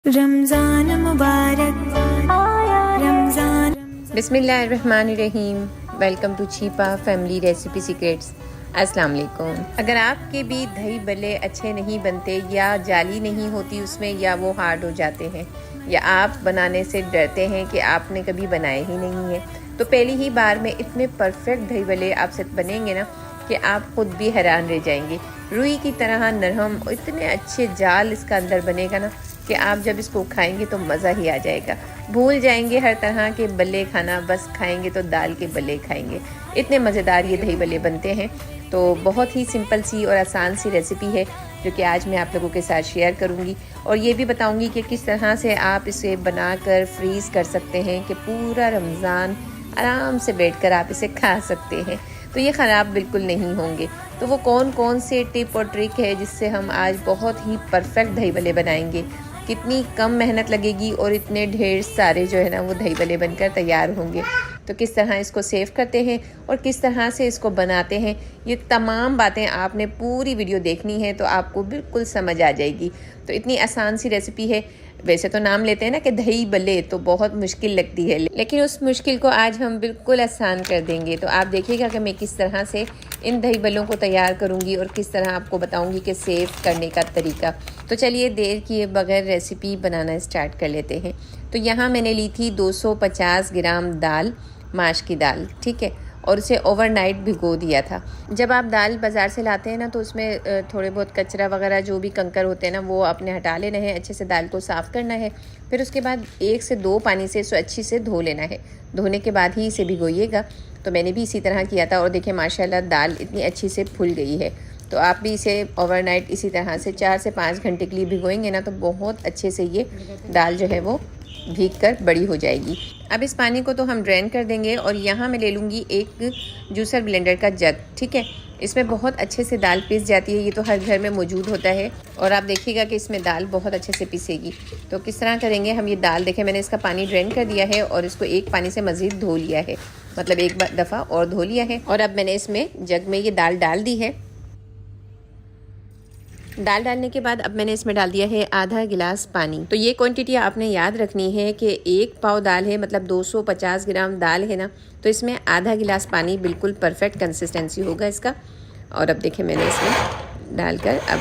रमज़ान मुबारक रमज़ान। बिस्मिल्लाहिर्रहमानिर्रहीम। Welcome to Chhipa family recipe secrets. अस्सलाम वालेकुम। अगर आपके भी दही भल्ले अच्छे नहीं बनते या जाली नहीं होती उसमें या वो हार्ड हो जाते हैं या आप बनाने से डरते हैं कि आपने कभी बनाए ही नहीं है, तो पहली ही बार में इतने परफेक्ट दही भल्ले आपसे बनेंगे ना कि आप खुद भी हैरान रह जाएंगे। रुई की तरह नरम, इतने अच्छे जाल इसका अंदर बनेगा ना कि आप जब इसको खाएंगे तो मज़ा ही आ जाएगा। भूल जाएंगे हर तरह के बल्ले खाना, बस खाएंगे तो दाल के बल्ले खाएंगे। इतने मज़ेदार ये दही बल्ले बनते हैं। तो बहुत ही सिंपल सी और आसान सी रेसिपी है जो कि आज मैं आप लोगों के साथ शेयर करूंगी, और ये भी बताऊंगी कि किस तरह से आप इसे बनाकर फ्रीज़ कर सकते हैं कि पूरा रमज़ान आराम से बैठकर आप इसे खा सकते हैं, तो ये ख़राब बिल्कुल नहीं होंगे। तो वो कौन कौन से टिप और ट्रिक है जिससे हम आज बहुत ही परफेक्ट दही भल्ले बनाएंगे, कितनी कम मेहनत लगेगी और इतने ढेर सारे जो है ना वो दही भल्ले बनकर तैयार होंगे। तो किस तरह इसको सेव करते हैं और किस तरह से इसको बनाते हैं, ये तमाम बातें आपने पूरी वीडियो देखनी है तो आपको बिल्कुल समझ आ जाएगी। तो इतनी आसान सी रेसिपी है। वैसे तो नाम लेते हैं ना कि दही भल्ले, तो बहुत मुश्किल लगती है, लेकिन उस मुश्किल को आज हम बिल्कुल आसान कर देंगे। तो आप देखिएगा कि मैं किस तरह से इन दही भल्लों को तैयार करूंगी और किस तरह आपको बताऊंगी कि सेव करने का तरीका। तो चलिए देर किए बगैर रेसिपी बनाना स्टार्ट कर लेते हैं। तो यहाँ मैंने ली थी 250 ग्राम दाल, माश की दाल, ठीक है, और उसे ओवरनाइट भिगो दिया था। जब आप दाल बाज़ार से लाते हैं ना तो उसमें थोड़े बहुत कचरा वगैरह जो भी कंकर होते हैं ना वो आपने हटा लेना है, अच्छे से दाल को साफ़ करना है। फिर उसके बाद 1 से 2 पानी से इसे अच्छी से धो लेना है। धोने के बाद ही इसे भिगोइएगा। तो मैंने भी इसी तरह किया था और देखिए माशाल्लाह दाल इतनी अच्छी से फूल गई है। तो आप भी इसे ओवरनाइट इसी तरह से 4 से 5 घंटे के लिए भिगोएंगे ना तो बहुत अच्छे से ये दाल जो है वो भीग कर बड़ी हो जाएगी। अब इस पानी को तो हम ड्रेन कर देंगे और यहाँ मैं ले लूँगी एक जूसर ब्लेंडर का जग, ठीक है। इसमें बहुत अच्छे से दाल पीस जाती है, ये तो हर घर में मौजूद होता है, और आप देखिएगा कि इसमें दाल बहुत अच्छे से पिसेगी। तो किस तरह करेंगे हम, ये दाल देखें मैंने इसका पानी ड्रेन कर दिया है और इसको एक पानी से मज़ीद धो लिया है, मतलब एक दफ़ा और धो लिया है। और अब मैंने इसमें जग में ये दाल डाल दी है। दाल डालने के बाद अब मैंने इसमें डाल दिया है आधा गिलास पानी। तो ये क्वांटिटी आपने याद रखनी है कि 1 पाव दाल है, मतलब 250 ग्राम दाल है ना, तो इसमें आधा गिलास पानी बिल्कुल परफेक्ट कंसिस्टेंसी होगा इसका। और अब देखिए मैंने इसमें डालकर अब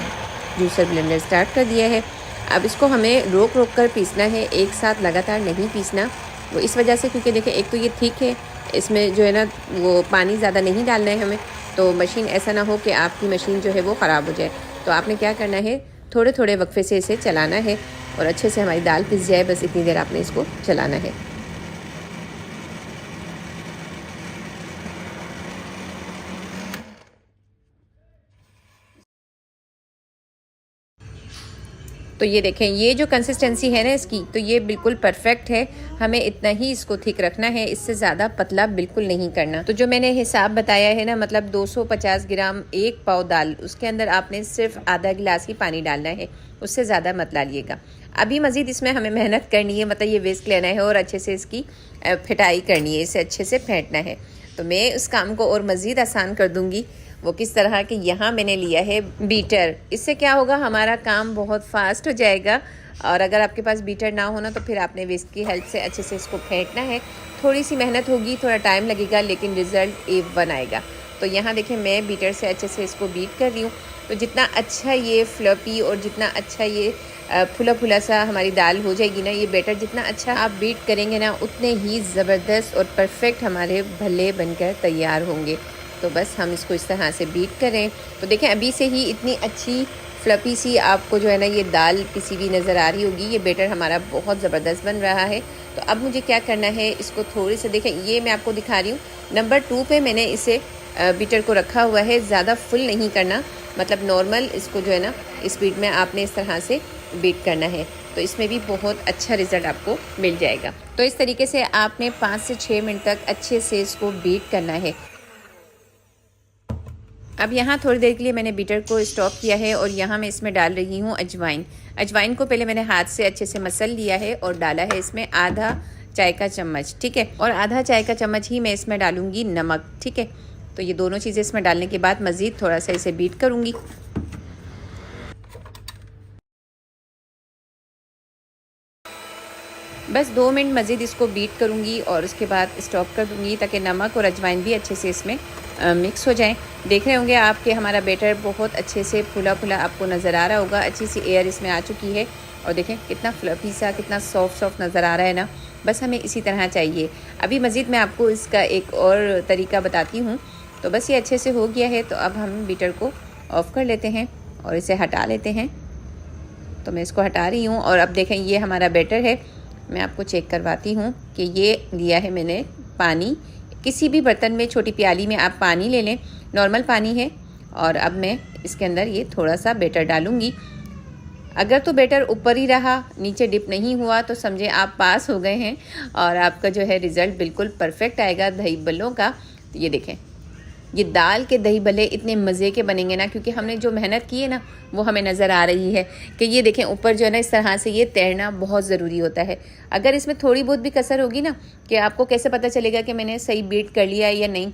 जूसर ब्लेंडर स्टार्ट कर दिया है। अब इसको हमें रोक रोक कर पीसना है, एक साथ लगातार नहीं पीसना। वो इस वजह से क्योंकि देखिए एक तो ये ठीक है, इसमें जो है ना वो पानी ज़्यादा नहीं डालना है हमें, तो मशीन ऐसा ना हो कि आपकी मशीन जो है वो ख़राब हो जाए। तो आपने क्या करना है, थोड़े थोड़े वक्फे से इसे चलाना है और अच्छे से हमारी दाल पिस जाए, बस इतनी देर आपने इसको चलाना है। तो ये देखें, ये जो कंसिस्टेंसी है ना इसकी, तो ये बिल्कुल परफेक्ट है। हमें इतना ही इसको थिक रखना है, इससे ज़्यादा पतला बिल्कुल नहीं करना। तो जो मैंने हिसाब बताया है ना, मतलब 250 ग्राम 1 पाव दाल, उसके अंदर आपने सिर्फ आधा गिलास ही पानी डालना है, उससे ज़्यादा मत डालिएगा। अभी मज़ीद इसमें हमें मेहनत करनी है, मतलब ये विस्क लेना है और अच्छे से इसकी फिटाई करनी है, इसे अच्छे से फेंटना है। तो मैं उस काम को और मज़ीद आसान कर दूँगी। वो किस तरह के, यहाँ मैंने लिया है बीटर। इससे क्या होगा, हमारा काम बहुत फास्ट हो जाएगा। और अगर आपके पास बीटर ना होना तो फिर आपने विस्क की हेल्प से अच्छे से इसको फेंटना है। थोड़ी सी मेहनत होगी, थोड़ा टाइम लगेगा, लेकिन रिज़ल्ट A1 आएगा। तो यहाँ देखिए मैं बीटर से अच्छे से इसको बीट कर रही हूँ। तो जितना अच्छा ये फ्लफी और जितना अच्छा ये फुला फुला सा हमारी दाल हो जाएगी ना, ये बैटर जितना अच्छा आप बीट करेंगे ना, उतने ही ज़बरदस्त और परफेक्ट हमारे भल्ले बनकर तैयार होंगे। तो बस हम इसको इस तरह से बीट करें। तो देखें अभी से ही इतनी अच्छी फ्लफी सी आपको जो है ना ये दाल पिसी हुई नज़र आ रही होगी। ये बैटर हमारा बहुत ज़बरदस्त बन रहा है। तो अब मुझे क्या करना है, इसको थोड़ी से देखें, ये मैं आपको दिखा रही हूँ नंबर 2 पे मैंने इसे बीटर को रखा हुआ है। ज़्यादा फुल नहीं करना, मतलब नॉर्मल इसको जो है ना स्पीड में आपने इस तरह से बीट करना है। तो इसमें भी बहुत अच्छा रिज़ल्ट आपको मिल जाएगा। तो इस तरीके से आपने 5 से 6 मिनट तक अच्छे से इसको बीट करना है। अब यहाँ थोड़ी देर के लिए मैंने बीटर को स्टॉप किया है और यहाँ मैं इसमें डाल रही हूँ अजवाइन। अजवाइन को पहले मैंने हाथ से अच्छे से मसल लिया है और डाला है इसमें आधा चाय का चम्मच, ठीक है, और आधा चाय का चम्मच ही मैं इसमें डालूंगी नमक, ठीक है। तो ये दोनों चीज़ें इसमें डालने के बाद मज़ीद थोड़ा सा इसे बीट करूँगी। बस 2 मिनट मज़ीद इसको बीट करूँगी और उसके बाद स्टॉप कर दूँगी ताकि नमक और अजवाइन भी अच्छे से इसमें मिक्स हो जाएं। देख रहे होंगे आप कि हमारा बैटर बहुत अच्छे से फूला फूला आपको नज़र आ रहा होगा, अच्छी सी एयर इसमें आ चुकी है और देखें कितना फ्लफी सा, कितना सॉफ्ट नज़र आ रहा है ना। बस हमें इसी तरह चाहिए। अभी मज़ीद मैं आपको इसका एक और तरीका बताती हूँ। तो बस ये अच्छे से हो गया है, तो अब हम बीटर को ऑफ़ कर लेते हैं और इसे हटा लेते हैं। तो मैं इसको हटा रही हूँ और अब देखें ये हमारा बैटर है। मैं आपको चेक करवाती हूँ कि ये लिया है मैंने पानी। किसी भी बर्तन में, छोटी प्याली में आप पानी ले लें, नॉर्मल पानी है। और अब मैं इसके अंदर ये थोड़ा सा बैटर डालूँगी। अगर तो बैटर ऊपर ही रहा, नीचे डिप नहीं हुआ, तो समझे आप पास हो गए हैं और आपका जो है रिज़ल्ट बिल्कुल परफेक्ट आएगा दही बल्लों का। तो ये देखें, ये दाल के दही भल्ले इतने मज़े के बनेंगे ना, क्योंकि हमने जो मेहनत की है ना वो हमें नज़र आ रही है कि ये देखें ऊपर जो है ना इस तरह से ये तैरना बहुत ज़रूरी होता है। अगर इसमें थोड़ी बहुत भी कसर होगी ना, कि आपको कैसे पता चलेगा कि मैंने सही बीट कर लिया है या नहीं।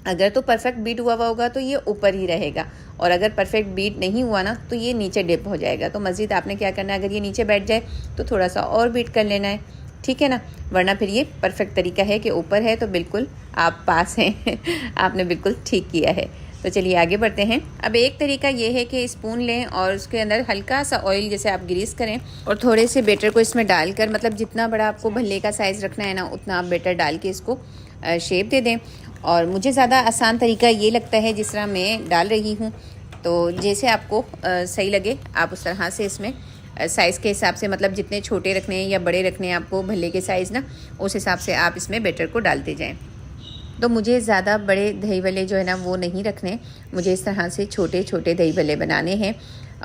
अगर तो परफेक्ट बीट हुआ होगा तो ये ऊपर ही रहेगा, और अगर परफेक्ट बीट नहीं हुआ ना तो ये नीचे डिप हो जाएगा। तो मज़ीद आपने क्या करना है, अगर ये नीचे बैठ जाए तो थोड़ा सा और बीट कर लेना है, ठीक है ना। वरना फिर ये परफेक्ट तरीका है कि ऊपर है तो बिल्कुल आप पास हैं आपने बिल्कुल ठीक किया है। तो चलिए आगे बढ़ते हैं। अब एक तरीका ये है कि स्पून लें और उसके अंदर हल्का सा ऑयल जैसे आप ग्रीस करें और थोड़े से बैटर को इसमें डालकर, मतलब जितना बड़ा आपको भल्ले का साइज़ रखना है ना उतना आप बैटर डाल के इसको शेप दे दें। और मुझे ज़्यादा आसान तरीका ये लगता है जिस तरह मैं डाल रही हूँ। तो जैसे आपको सही लगे आप उस तरह से इसमें साइज़ के हिसाब से, मतलब जितने छोटे रखने हैं या बड़े रखने हैं आपको भल्ले के साइज़ ना, उस हिसाब से आप इसमें बैटर को डालते जाएं। तो मुझे ज़्यादा बड़े दही भल्ले जो है ना वो नहीं रखने, मुझे इस तरह से छोटे छोटे दही भल्ले बनाने हैं।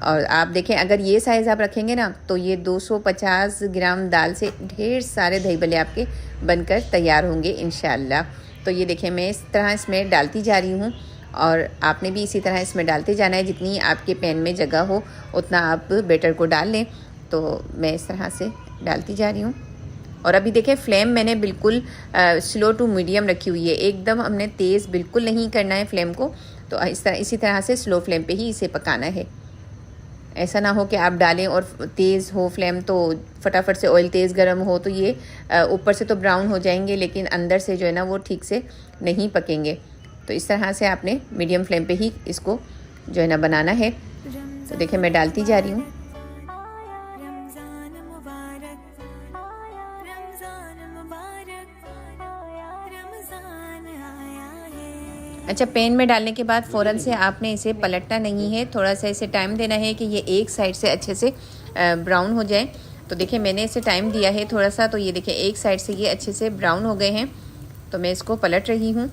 और आप देखें अगर ये साइज़ आप रखेंगे ना तो ये 250 ग्राम दाल से ढेर सारे दही भल्ले आपके बनकर तैयार होंगे इंशाल्लाह। तो ये देखें मैं इस तरह इसमें डालती जा रही हूँ और आपने भी इसी तरह इसमें डालते जाना है। जितनी आपके पैन में जगह हो उतना आप बैटर को डाल लें। तो मैं इस तरह से डालती जा रही हूँ। और अभी देखें फ्लेम मैंने बिल्कुल स्लो टू मीडियम रखी हुई है, एकदम हमने तेज़ बिल्कुल नहीं करना है फ्लेम को। तो इसी तरह से स्लो फ्लेम पे ही इसे पकाना है। ऐसा ना हो कि आप डालें और तेज़ हो फ्लेम तो फटाफट से ऑयल तेज़ गर्म हो तो ये ऊपर से तो ब्राउन हो जाएंगे लेकिन अंदर से जो है ना वो ठीक से नहीं पकेंगे। तो इस तरह से आपने मीडियम फ्लेम पे ही इसको जो है ना बनाना है। तो देखिए मैं डालती जा रही हूँ। रमज़ान मुबारक, रमज़ान मुबारक, रमज़ान आया है। अच्छा, पैन में डालने के बाद फ़ौरन से आपने इसे पलटना नहीं है, थोड़ा सा इसे टाइम देना है कि ये एक साइड से अच्छे से ब्राउन हो जाए। तो देखिए मैंने इसे टाइम दिया है थोड़ा सा, तो ये देखिए एक साइड से ये अच्छे से ब्राउन हो गए हैं। तो मैं इसको पलट रही हूँ।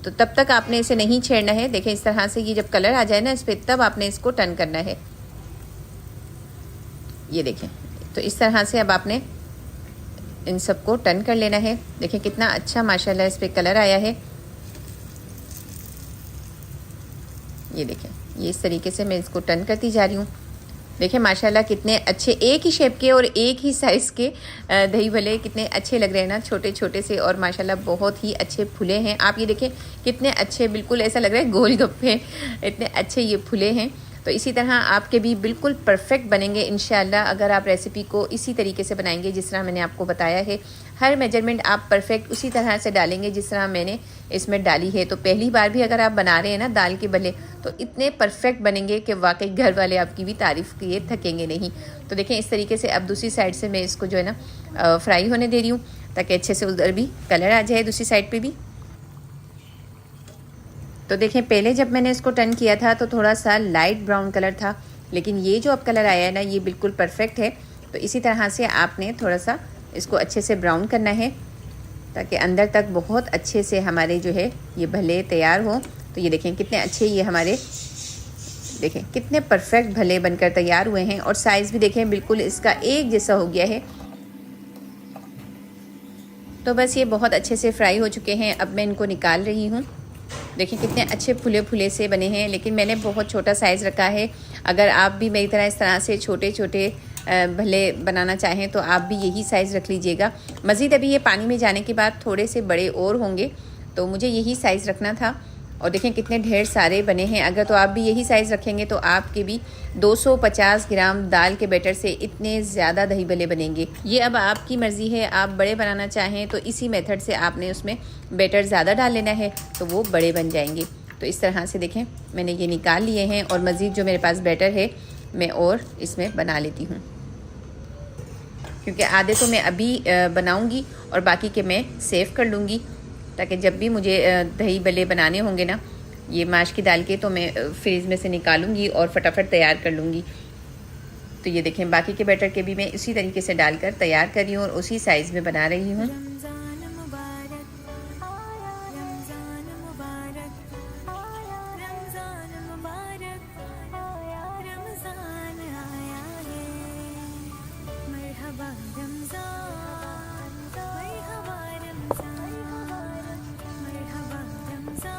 तो तब तक आपने इसे नहीं छेड़ना है। देखें इस तरह से ये जब कलर आ जाए ना इस पर, तब आपने इसको टर्न करना है। ये देखें, तो इस तरह से अब आपने इन सबको टर्न कर लेना है। देखें कितना अच्छा माशाल्लाह इस पर कलर आया है। ये देखें, ये इस तरीके से मैं इसको टर्न करती जा रही हूँ। देखें माशाल्लाह कितने अच्छे एक ही शेप के और एक ही साइज़ के दही भल्ले कितने अच्छे लग रहे हैं ना, छोटे छोटे से, और माशाल्लाह बहुत ही अच्छे फुले हैं। आप ये देखें कितने अच्छे, बिल्कुल ऐसा लग रहा है गोलगप्पे, इतने अच्छे ये फुले हैं। तो इसी तरह आपके भी बिल्कुल परफेक्ट बनेंगे इंशाल्लाह अगर आप रेसिपी को इसी तरीके से बनाएंगे जिस तरह मैंने आपको बताया है। हर मेजरमेंट आप परफेक्ट उसी तरह से डालेंगे जिस तरह मैंने इसमें डाली है। तो पहली बार भी अगर आप बना रहे हैं ना दाल के भल्ले, तो इतने परफेक्ट बनेंगे कि वाकई घर वाले आपकी भी तारीफ़ किए थकेंगे नहीं। तो देखें इस तरीके से अब दूसरी साइड से मैं इसको जो है ना फ्राई होने दे रही हूँ ताकि अच्छे से उधर भी कलर आ जाए, दूसरी साइड पर भी। तो देखें पहले जब मैंने इसको टर्न किया था तो थोड़ा सा लाइट ब्राउन कलर था, लेकिन ये जो अब कलर आया है ना ये बिल्कुल परफेक्ट है। तो इसी तरह से आपने थोड़ा सा इसको अच्छे से ब्राउन करना है ताकि अंदर तक बहुत अच्छे से हमारे जो है ये भल्ले तैयार हो। तो ये देखें कितने अच्छे ये हमारे, देखें कितने परफेक्ट भल्ले बनकर तैयार हुए हैं। और साइज़ भी देखें बिल्कुल इसका एक जैसा हो गया है। तो बस ये बहुत अच्छे से फ्राई हो चुके हैं। अब मैं इनको निकाल रही हूँ। देखिए कितने अच्छे फुले फुले से बने हैं, लेकिन मैंने बहुत छोटा साइज़ रखा है। अगर आप भी मेरी तरह इस तरह से छोटे छोटे भले बनाना चाहें तो आप भी यही साइज़ रख लीजिएगा। मज़ीद अभी ये पानी में जाने के बाद थोड़े से बड़े और होंगे, तो मुझे यही साइज़ रखना था। और देखें कितने ढेर सारे बने हैं। अगर तो आप भी यही साइज़ रखेंगे तो आपके भी 250 ग्राम दाल के बैटर से इतने ज़्यादा दही भल्ले बनेंगे। ये अब आपकी मर्ज़ी है, आप बड़े बनाना चाहें तो इसी मेथड से आपने उसमें बैटर ज़्यादा डाल लेना है तो वो बड़े बन जाएंगे। तो इस तरह से देखें मैंने ये निकाल लिए हैं और मज़ीद जो मेरे पास बैटर है मैं और इसमें बना लेती हूँ, क्योंकि आधे तो मैं अभी बनाऊँगी और बाकी के मैं सेव कर लूँगी, ताकि जब भी मुझे दही भल्ले बनाने होंगे ना ये माश की दाल के, तो मैं फ्रीज़ में से निकालूंगी और फटाफट तैयार कर लूँगी। तो ये देखें बाकी के बैटर के भी मैं इसी तरीके से डालकर तैयार कर रही हूँ और उसी साइज़ में बना रही हूँ। रमज़ान मुबारक रमज़ान मुबारक रमज़ान मुबारक रमज़ान आया है। मरहबा रमज़ान मरहबा रमज़ान मरहबा रमज़ान मरहबा रमज़ान।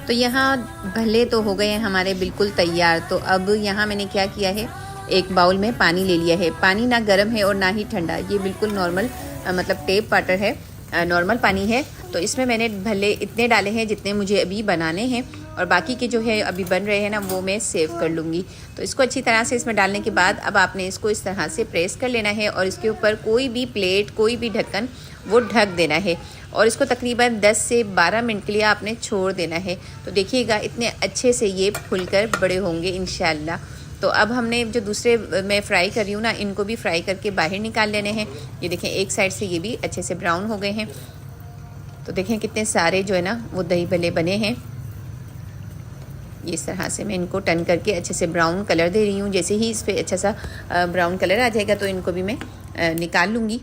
तो यहाँ भल्ले तो हो गए हैं हमारे बिल्कुल तैयार। तो अब यहाँ मैंने क्या किया है, एक बाउल में पानी ले लिया है। पानी ना गर्म है और ना ही ठंडा, ये बिल्कुल नॉर्मल मतलब टेप वाटर है, नॉर्मल पानी है। तो इसमें मैंने भल्ले इतने डाले हैं जितने मुझे अभी बनाने हैं, और बाकी के जो है अभी बन रहे हैं ना वो मैं सेव कर लूँगी। तो इसको अच्छी तरह से इसमें डालने के बाद अब आपने इसको इस तरह से प्रेस कर लेना है और इसके ऊपर कोई भी प्लेट कोई भी ढक्कन वो ढक देना है और इसको तकरीबन 10 से 12 मिनट के लिए आपने छोड़ देना है। तो देखिएगा इतने अच्छे से ये फूलकर बड़े होंगे इंशाल्लाह। तो अब हमने जो दूसरे मैं फ्राई कर रही हूँ ना, इनको भी फ्राई करके बाहर निकाल लेने हैं। ये देखें एक साइड से ये भी अच्छे से ब्राउन हो गए हैं। तो देखें कितने सारे जो है ना वो दही भल्ले बने हैं। इस तरह से मैं इनको टर्न करके अच्छे से ब्राउन कलर दे रही हूँ। जैसे ही इस पर अच्छा सा ब्राउन कलर आ जाएगा तो इनको भी मैं निकाल लूँगी।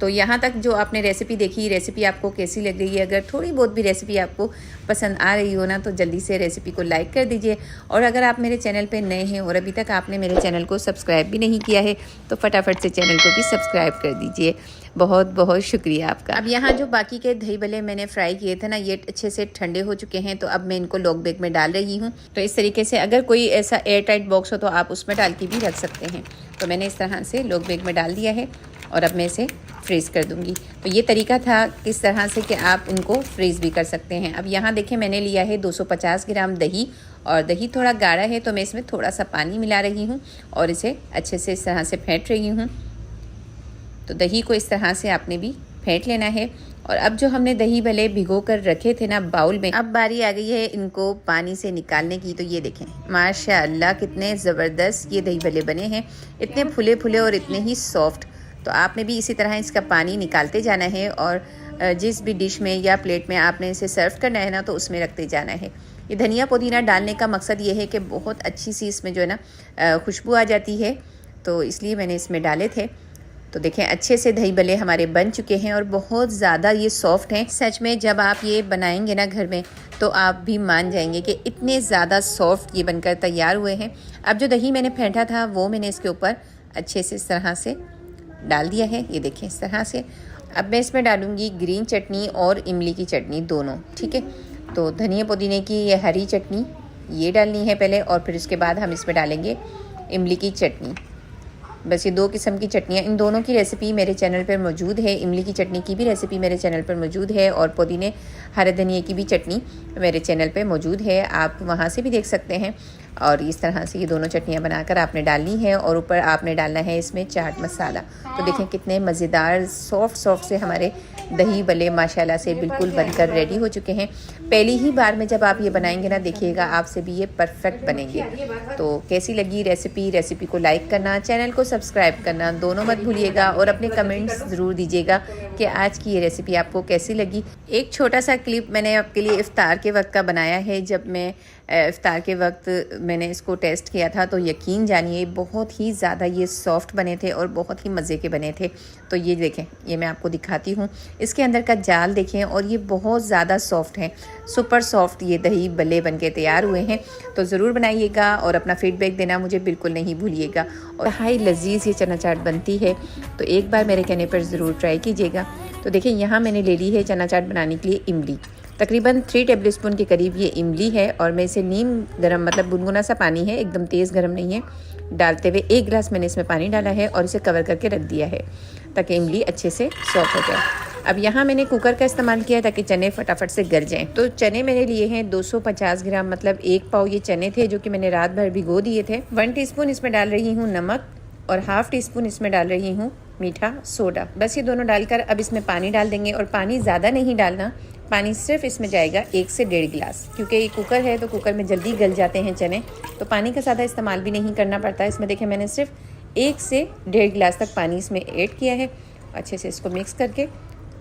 तो यहाँ तक जो आपने रेसिपी देखी, रेसिपी आपको कैसी लग रही है? अगर थोड़ी बहुत भी रेसिपी आपको पसंद आ रही हो ना तो जल्दी से रेसिपी को लाइक कर दीजिए। और अगर आप मेरे चैनल पे नए हैं और अभी तक आपने मेरे चैनल को सब्सक्राइब भी नहीं किया है तो फटाफट से चैनल को भी सब्सक्राइब कर दीजिए। बहुत बहुत शुक्रिया आपका। अब यहाँ जो बाकी के दही भल्ले मैंने फ्राई किए थे ना, ये अच्छे से ठंडे हो चुके हैं। तो अब मैं इनको लॉक बैग में डाल रही हूँ। तो इस तरीके से अगर कोई ऐसा एयर टाइट बॉक्स हो तो आप उसमें डाल के भी रख सकते हैं। तो मैंने इस तरह से लॉक बैग में डाल दिया है और अब मैं इसे फ्रीज़ कर दूंगी। तो ये तरीका था किस तरह से कि आप उनको फ्रीज़ भी कर सकते हैं। अब यहाँ देखें मैंने लिया है 250 ग्राम दही, और दही थोड़ा गाढ़ा है तो मैं इसमें थोड़ा सा पानी मिला रही हूँ और इसे अच्छे से इस तरह से फेंट रही हूँ। तो दही को इस तरह से आपने भी फेंट लेना है। और अब जो हमने दही भल्ले भिगो कर रखे थे ना बाउल में, अब बारी आ गई है इनको पानी से निकालने की। तो ये देखें माशाअल्लाह कितने ज़बरदस्त ये दही भल्ले बने हैं, इतने फुले फुले और इतने ही सॉफ्ट। तो आपने भी इसी तरह इसका पानी निकालते जाना है और जिस भी डिश में या प्लेट में आपने इसे सर्व करना है ना तो उसमें रखते जाना है। ये धनिया पुदीना डालने का मकसद ये है कि बहुत अच्छी सी इसमें जो है ना खुशबू आ जाती है, तो इसलिए मैंने इसमें डाले थे। तो देखें अच्छे से दही भल्ले हमारे बन चुके हैं और बहुत ज़्यादा ये सॉफ्ट हैं। सच में जब आप ये बनाएंगे ना घर में तो आप भी मान जाएंगे कि इतने ज़्यादा सॉफ्ट ये बनकर तैयार हुए हैं। अब जो दही मैंने फेंटा था वो मैंने इसके ऊपर अच्छे से इस तरह से डाल दिया है। ये देखें इस तरह से। अब मैं इसमें डालूंगी ग्रीन चटनी और इमली की चटनी दोनों, ठीक है। तो धनिया पुदीने की ये हरी चटनी ये डालनी है पहले, और फिर उसके बाद हम इसमें डालेंगे इमली की चटनी। बस ये दो किस्म की चटनियाँ, इन दोनों की रेसिपी मेरे चैनल पर मौजूद है। इमली की चटनी की भी रेसिपी मेरे चैनल पर मौजूद है और पुदीने हरे धनिए की भी चटनी मेरे चैनल पे मौजूद है, आप वहाँ से भी देख सकते हैं। और इस तरह से ये दोनों चटनियाँ बनाकर आपने डालनी है और ऊपर आपने डालना है इसमें चाट मसाला। तो देखें कितने मज़ेदार सॉफ्ट सॉफ्ट से हमारे दही भल्ले माशाल्लाह से बिल्कुल बनकर रेडी हो चुके हैं। पहली ही बार में जब आप ये बनाएंगे ना देखिएगा आपसे भी ये परफेक्ट बनेंगे। तो कैसी लगी रेसिपी को लाइक करना, चैनल को सब्सक्राइब करना दोनों मत भूलिएगा और अपने कमेंट्स ज़रूर दीजिएगा कि आज की ये रेसिपी आपको कैसी लगी। एक छोटा सा क्लिप मैंने आपके लिए इफ्तार के वक्त का बनाया है। जब मैं इफ्तार के वक्त मैंने इसको टेस्ट किया था तो यकीन जानिए बहुत ही ज़्यादा ये सॉफ्ट बने थे और बहुत ही मज़े के बने थे। तो ये देखें, ये मैं आपको दिखाती हूँ, इसके अंदर का जाल देखें और ये बहुत ज़्यादा सॉफ्ट है, सुपर सॉफ्ट ये दही भल्ले बनके तैयार हुए हैं। तो ज़रूर बनाइएगा और अपना फीडबैक देना मुझे बिल्कुल नहीं भूलिएगा। और हाई लजीज़ ये चना चाट बनती है, तो एक बार मेरे कहने पर ज़रूर ट्राई कीजिएगा। तो देखिए यहाँ मैंने ले ली है चना चाट बनाने के लिए इमली, तकरीबन 3 टेबलस्पून के करीब ये इमली है। और मैं इसे नीम गरम मतलब गुनगुना सा पानी है, एकदम तेज़ गरम नहीं है, डालते हुए 1 गिलास मैंने इसमें पानी डाला है और इसे कवर करके रख दिया है। ताकि इमली अच्छे से सॉफ्ट हो जाए। अब यहाँ मैंने कुकर का इस्तेमाल किया ताकि चने फटाफट से गल जाएं। तो चने मैंने लिए हैं 250 ग्राम, मतलब 1 पाव ये चने थे जो कि मैंने रात भर भिगो दिए थे। 1 टीस्पून इसमें डाल रही हूँ नमक और हाफ टी स्पून इसमें डाल रही हूँ मीठा सोडा। बस ये दोनों डालकर अब इसमें पानी डाल देंगे, और पानी ज़्यादा नहीं डालना, पानी सिर्फ इसमें जाएगा 1 से 1.5 गिलास, क्योंकि ये कुकर है तो कुकर में जल्दी गल जाते हैं चने, तो पानी का ज़्यादा इस्तेमाल भी नहीं करना पड़ता है। इसमें देखिए मैंने सिर्फ 1 से 1.5 गिलास तक पानी इसमें ऐड किया है। अच्छे से इसको मिक्स करके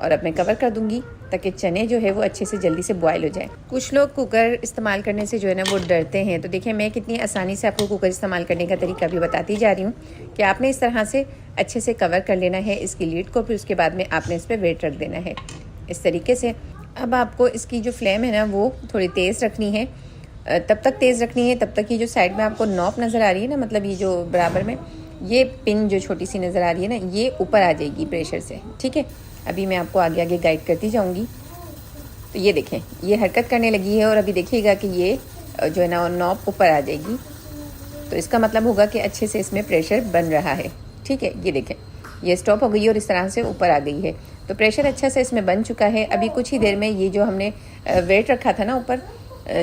और अब मैं कवर कर दूंगी ताकि चने जो है वो अच्छे से जल्दी से बॉयल हो जाए। कुछ लोग कुकर इस्तेमाल करने से जो है ना वो डरते हैं, तो देखिए मैं कितनी आसानी से आपको कुकर इस्तेमाल करने का तरीका भी बताती जा रही हूँ कि आपने इस तरह से अच्छे से कवर कर लेना है इसकी लीड को, फिर उसके बाद में आपने इस पर वेट रख देना है इस तरीके से। अब आपको इसकी जो फ्लेम है ना वो थोड़ी तेज़ रखनी है, तब तक तेज़ रखनी है तब तक कि जो साइड में आपको नॉब नज़र आ रही है ना, मतलब ये जो बराबर में ये पिन जो छोटी सी नज़र आ रही है ना, ये ऊपर आ जाएगी प्रेशर से, ठीक है। अभी मैं आपको आगे आगे गाइड करती जाऊंगी। तो ये देखें ये हरकत करने लगी है, और अभी देखिएगा कि ये जो है ना नॉब ऊपर आ जाएगी, तो इसका मतलब होगा कि अच्छे से इसमें प्रेशर बन रहा है, ठीक है। ये देखें ये स्टॉप हो गई है और इस तरह से ऊपर आ गई है, तो प्रेशर अच्छा से इसमें बन चुका है। अभी कुछ ही देर में ये जो हमने वेट रखा था ना ऊपर,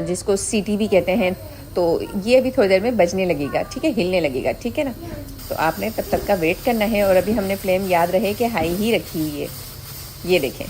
जिसको सीटी भी कहते हैं, तो ये अभी थोड़ी देर में बजने लगेगा, ठीक है, हिलने लगेगा, ठीक है ना। तो आपने तब तक का वेट करना है, और अभी हमने फ्लेम याद रहे कि हाई ही रखी हुई है। ये देखें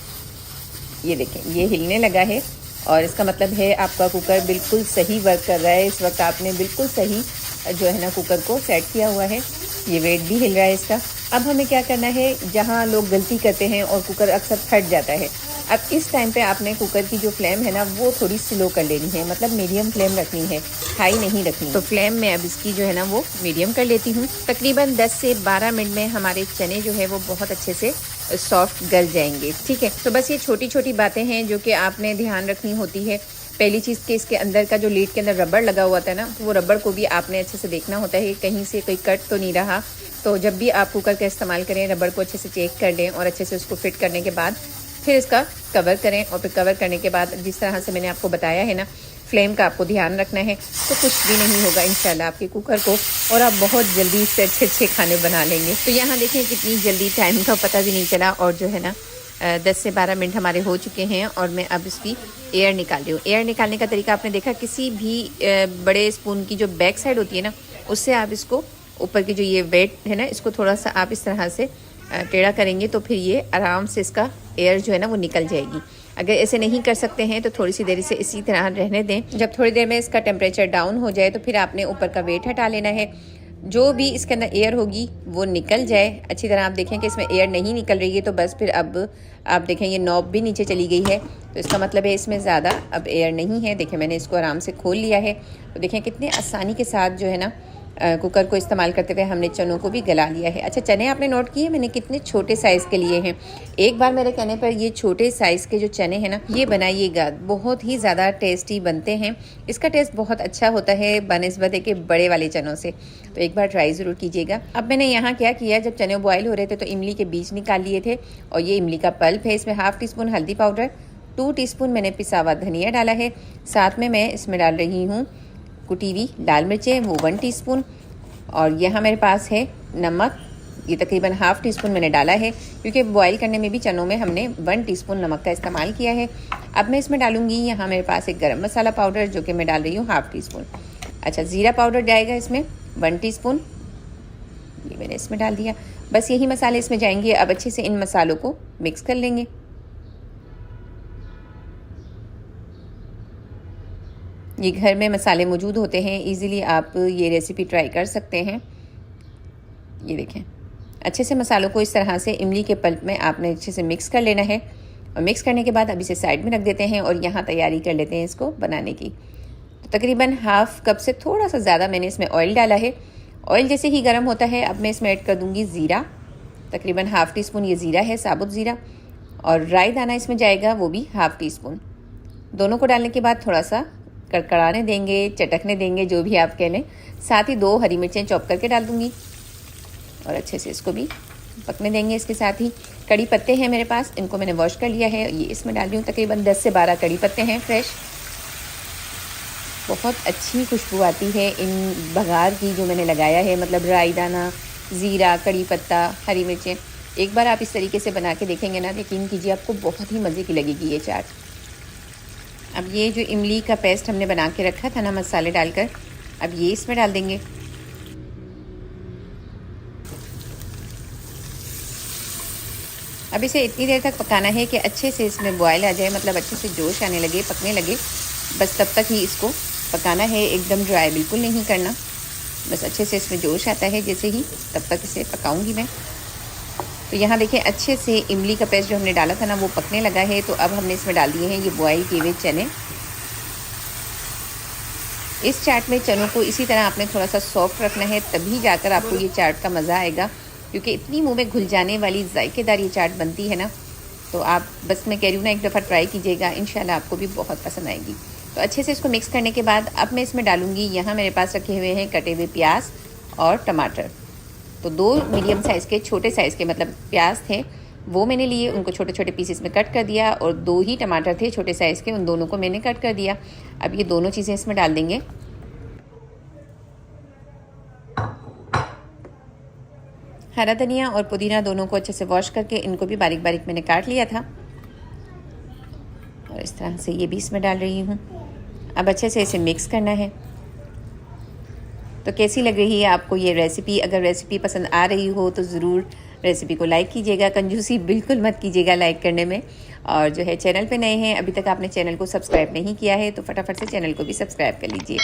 ये हिलने लगा है, और इसका मतलब है आपका कुकर बिल्कुल सही वर्क कर रहा है। इस वक्त आपने बिल्कुल सही जो है ना कुकर को सेट किया हुआ है। ये वेट भी हिल रहा है इसका। अब हमें क्या करना है, जहाँ लोग गलती करते हैं और कुकर अक्सर फट जाता है, अब इस टाइम पे आपने कुकर की जो फ्लेम है ना वो थोड़ी स्लो कर लेनी है, मतलब मीडियम फ्लेम रखनी है, हाई नहीं रखनी। तो फ्लेम में अब इसकी जो है ना वो मीडियम कर लेती हूँ। तकरीबन 10 से 12 मिनट में हमारे चने जो है वो बहुत अच्छे से सॉफ्ट गल जाएंगे, ठीक है। तो बस ये छोटी छोटी बातें हैं जो कि आपने ध्यान रखनी होती है। पहली चीज़ कि इसके अंदर का जो लीड के अंदर रबड़ लगा हुआ था ना, तो वो रबड़ को भी आपने अच्छे से देखना होता है, कहीं से कोई कट तो नहीं रहा। तो जब भी आप कुकर का इस्तेमाल करें, रबड़ को अच्छे से चेक कर लें, और अच्छे से उसको फिट करने के बाद फिर इसका कवर करें। और फिर कवर करने के बाद जिस तरह से मैंने आपको बताया है ना, फ्लेम का आपको ध्यान रखना है, तो कुछ भी नहीं होगा इंशाल्लाह आपके कुकर को, और आप बहुत जल्दी इससे अच्छे अच्छे खाने बना लेंगे। तो यहाँ देखें कितनी जल्दी टाइम का पता भी नहीं चला, और जो है ना 10 से 12 मिनट हमारे हो चुके हैं, और मैं अब इसकी एयर निकाल रही हूँ। एयर निकालने का तरीका आपने देखा, किसी भी बड़े स्पून की जो बैक साइड होती है ना, उससे आप इसको ऊपर की जो ये वेट है ना, इसको थोड़ा सा आप इस तरह से टेढ़ा करेंगे, तो फिर ये आराम से इसका एयर जो है ना वो निकल जाएगी। अगर ऐसे नहीं कर सकते हैं तो थोड़ी सी देर से इसी तरह रहने दें। जब थोड़ी देर में इसका टेम्परेचर डाउन हो जाए तो फिर आपने ऊपर का वेट हटा लेना है, जो भी इसके अंदर एयर होगी वो निकल जाए अच्छी तरह। आप देखें कि इसमें एयर नहीं निकल रही है, तो बस फिर अब आप देखें ये नॉब भी नीचे चली गई है, तो इसका मतलब है इसमें ज़्यादा अब एयर नहीं है। देखें मैंने इसको आराम से खोल लिया है, तो देखें कितने आसानी के साथ जो है ना कुकर को इस्तेमाल करते हुए हमने चनों को भी गला लिया है। अच्छा, चने आपने नोट किए मैंने कितने छोटे साइज़ के लिए हैं। एक बार मेरे कहने पर ये छोटे साइज़ के जो चने हैं ना, ये बनाइएगा, बहुत ही ज़्यादा टेस्टी बनते हैं। इसका टेस्ट बहुत अच्छा होता है बनिस्बत के बड़े वाले चनों से, तो एक बार ट्राई ज़रूर कीजिएगा। अब मैंने यहाँ क्या किया, जब चने बॉयल हो रहे थे तो इमली के बीज निकाल लिए थे, और ये इमली का पल्प है। इसमें हाफ टी स्पून हल्दी पाउडर, 2 टीस्पून मैंने पिसा हुआ धनिया डाला है, साथ में मैं इसमें डाल रही हूँ कुटी हुई लाल मिर्चें, वो 1 टीस्पून, और यहाँ मेरे पास है नमक, ये तकरीबन हाफ टी स्पून मैंने डाला है, क्योंकि बॉईल करने में भी चनों में हमने 1 टीस्पून नमक का इस्तेमाल किया है। अब मैं इसमें डालूंगी, यहाँ मेरे पास एक गरम मसाला पाउडर जो कि मैं डाल रही हूँ हाफ टी स्पून। अच्छा, ज़ीरा पाउडर जाएगा इसमें 1 टीस्पून, ये मैंने इसमें डाल दिया। बस यही मसाले इसमें जाएंगे। अब अच्छे से इन मसालों को मिक्स कर लेंगे। ये घर में मसाले मौजूद होते हैं, इजीली आप ये रेसिपी ट्राई कर सकते हैं। ये देखें, अच्छे से मसालों को इस तरह से इमली के पल्प में आपने अच्छे से मिक्स कर लेना है, और मिक्स करने के बाद अब इसे साइड में रख देते हैं, और यहाँ तैयारी कर लेते हैं इसको बनाने की। तो तकरीबन हाफ कप से थोड़ा सा ज़्यादा मैंने इसमें ऑयल डाला है। ऑयल जैसे ही गर्म होता है, अब मैं इसमें ऐड कर दूँगी ज़ीरा, तकरीबन हाफ टी स्पून ये ज़ीरा है, साबुत ज़ीरा, और राई दाना इसमें जाएगा, वो भी हाफ टी स्पून। दोनों को डालने के बाद थोड़ा सा कड़कड़ाने देंगे, चटकने देंगे, जो भी आप कह लें। साथ ही 2 हरी मिर्चें चॉप करके डाल दूंगी, और अच्छे से इसको भी पकने देंगे। इसके साथ ही कड़ी पत्ते हैं मेरे पास, इनको मैंने वॉश कर लिया है, ये इसमें डाल रही हूँ। तकरीबन 10 से 12 कड़ी पत्ते हैं फ्रेश। बहुत अच्छी खुशबू आती है इन बघार की जो मैंने लगाया है, मतलब राई दाना, ज़ीरा, कड़ी पत्ता, हरी मिर्चें, एक बार आप इस तरीके से बना के देखेंगे ना, यकीन कीजिए आपको बहुत ही मज़े की लगेगी ये चाट। अब ये जो इमली का पेस्ट हमने बना के रखा था ना मसाले डालकर, अब ये इसमें डाल देंगे। अब इसे इतनी देर तक पकाना है कि अच्छे से इसमें बॉयल आ जाए, मतलब अच्छे से जोश आने लगे, पकने लगे। बस तब तक ही इसको पकाना है, एकदम ड्राई बिल्कुल नहीं करना। बस अच्छे से इसमें जोश आता है जैसे ही, तब तक इसे पकाऊंगी मैं। तो यहाँ देखें अच्छे से इमली का पेस्ट जो हमने डाला था ना वो पकने लगा है। तो अब हमने इसमें डाल दिए हैं ये बॉयल किए हुए चने। इस चाट में चनों को इसी तरह आपने थोड़ा सा सॉफ्ट रखना है, तभी जाकर आपको ये चाट का मज़ा आएगा, क्योंकि इतनी मुंह में घुल जाने वाली जायकेदार ये चाट बनती है ना। तो आप बस मैं कह रही हूँ ना, एक दफ़ा ट्राई कीजिएगा, इंशाल्लाह आपको भी बहुत पसंद आएगी। तो अच्छे से इसको मिक्स करने के बाद अब मैं इसमें डालूँगी, यहाँ मेरे पास रखे हुए हैं कटे हुए प्याज और टमाटर। तो 2 मीडियम साइज़ के छोटे साइज़ के मतलब प्याज थे, वो मैंने लिए, उनको छोटे छोटे पीसेस में कट कर दिया। और 2 ही टमाटर थे छोटे साइज़ के, उन दोनों को मैंने कट कर दिया। अब ये दोनों चीज़ें इसमें डाल देंगे। हरा धनिया और पुदीना दोनों को अच्छे से वॉश करके इनको भी बारीक बारीक मैंने काट लिया था, और इस तरह से ये भी इसमें डाल रही हूँ। अब अच्छे से इसे मिक्स करना है। तो कैसी लग रही है आपको ये रेसिपी? अगर रेसिपी पसंद आ रही हो तो ज़रूर रेसिपी को लाइक कीजिएगा, कंजूसी बिल्कुल मत कीजिएगा लाइक करने में। और जो है चैनल पे नए हैं, अभी तक आपने चैनल को सब्सक्राइब नहीं किया है, तो फटाफट से चैनल को भी सब्सक्राइब कर लीजिए।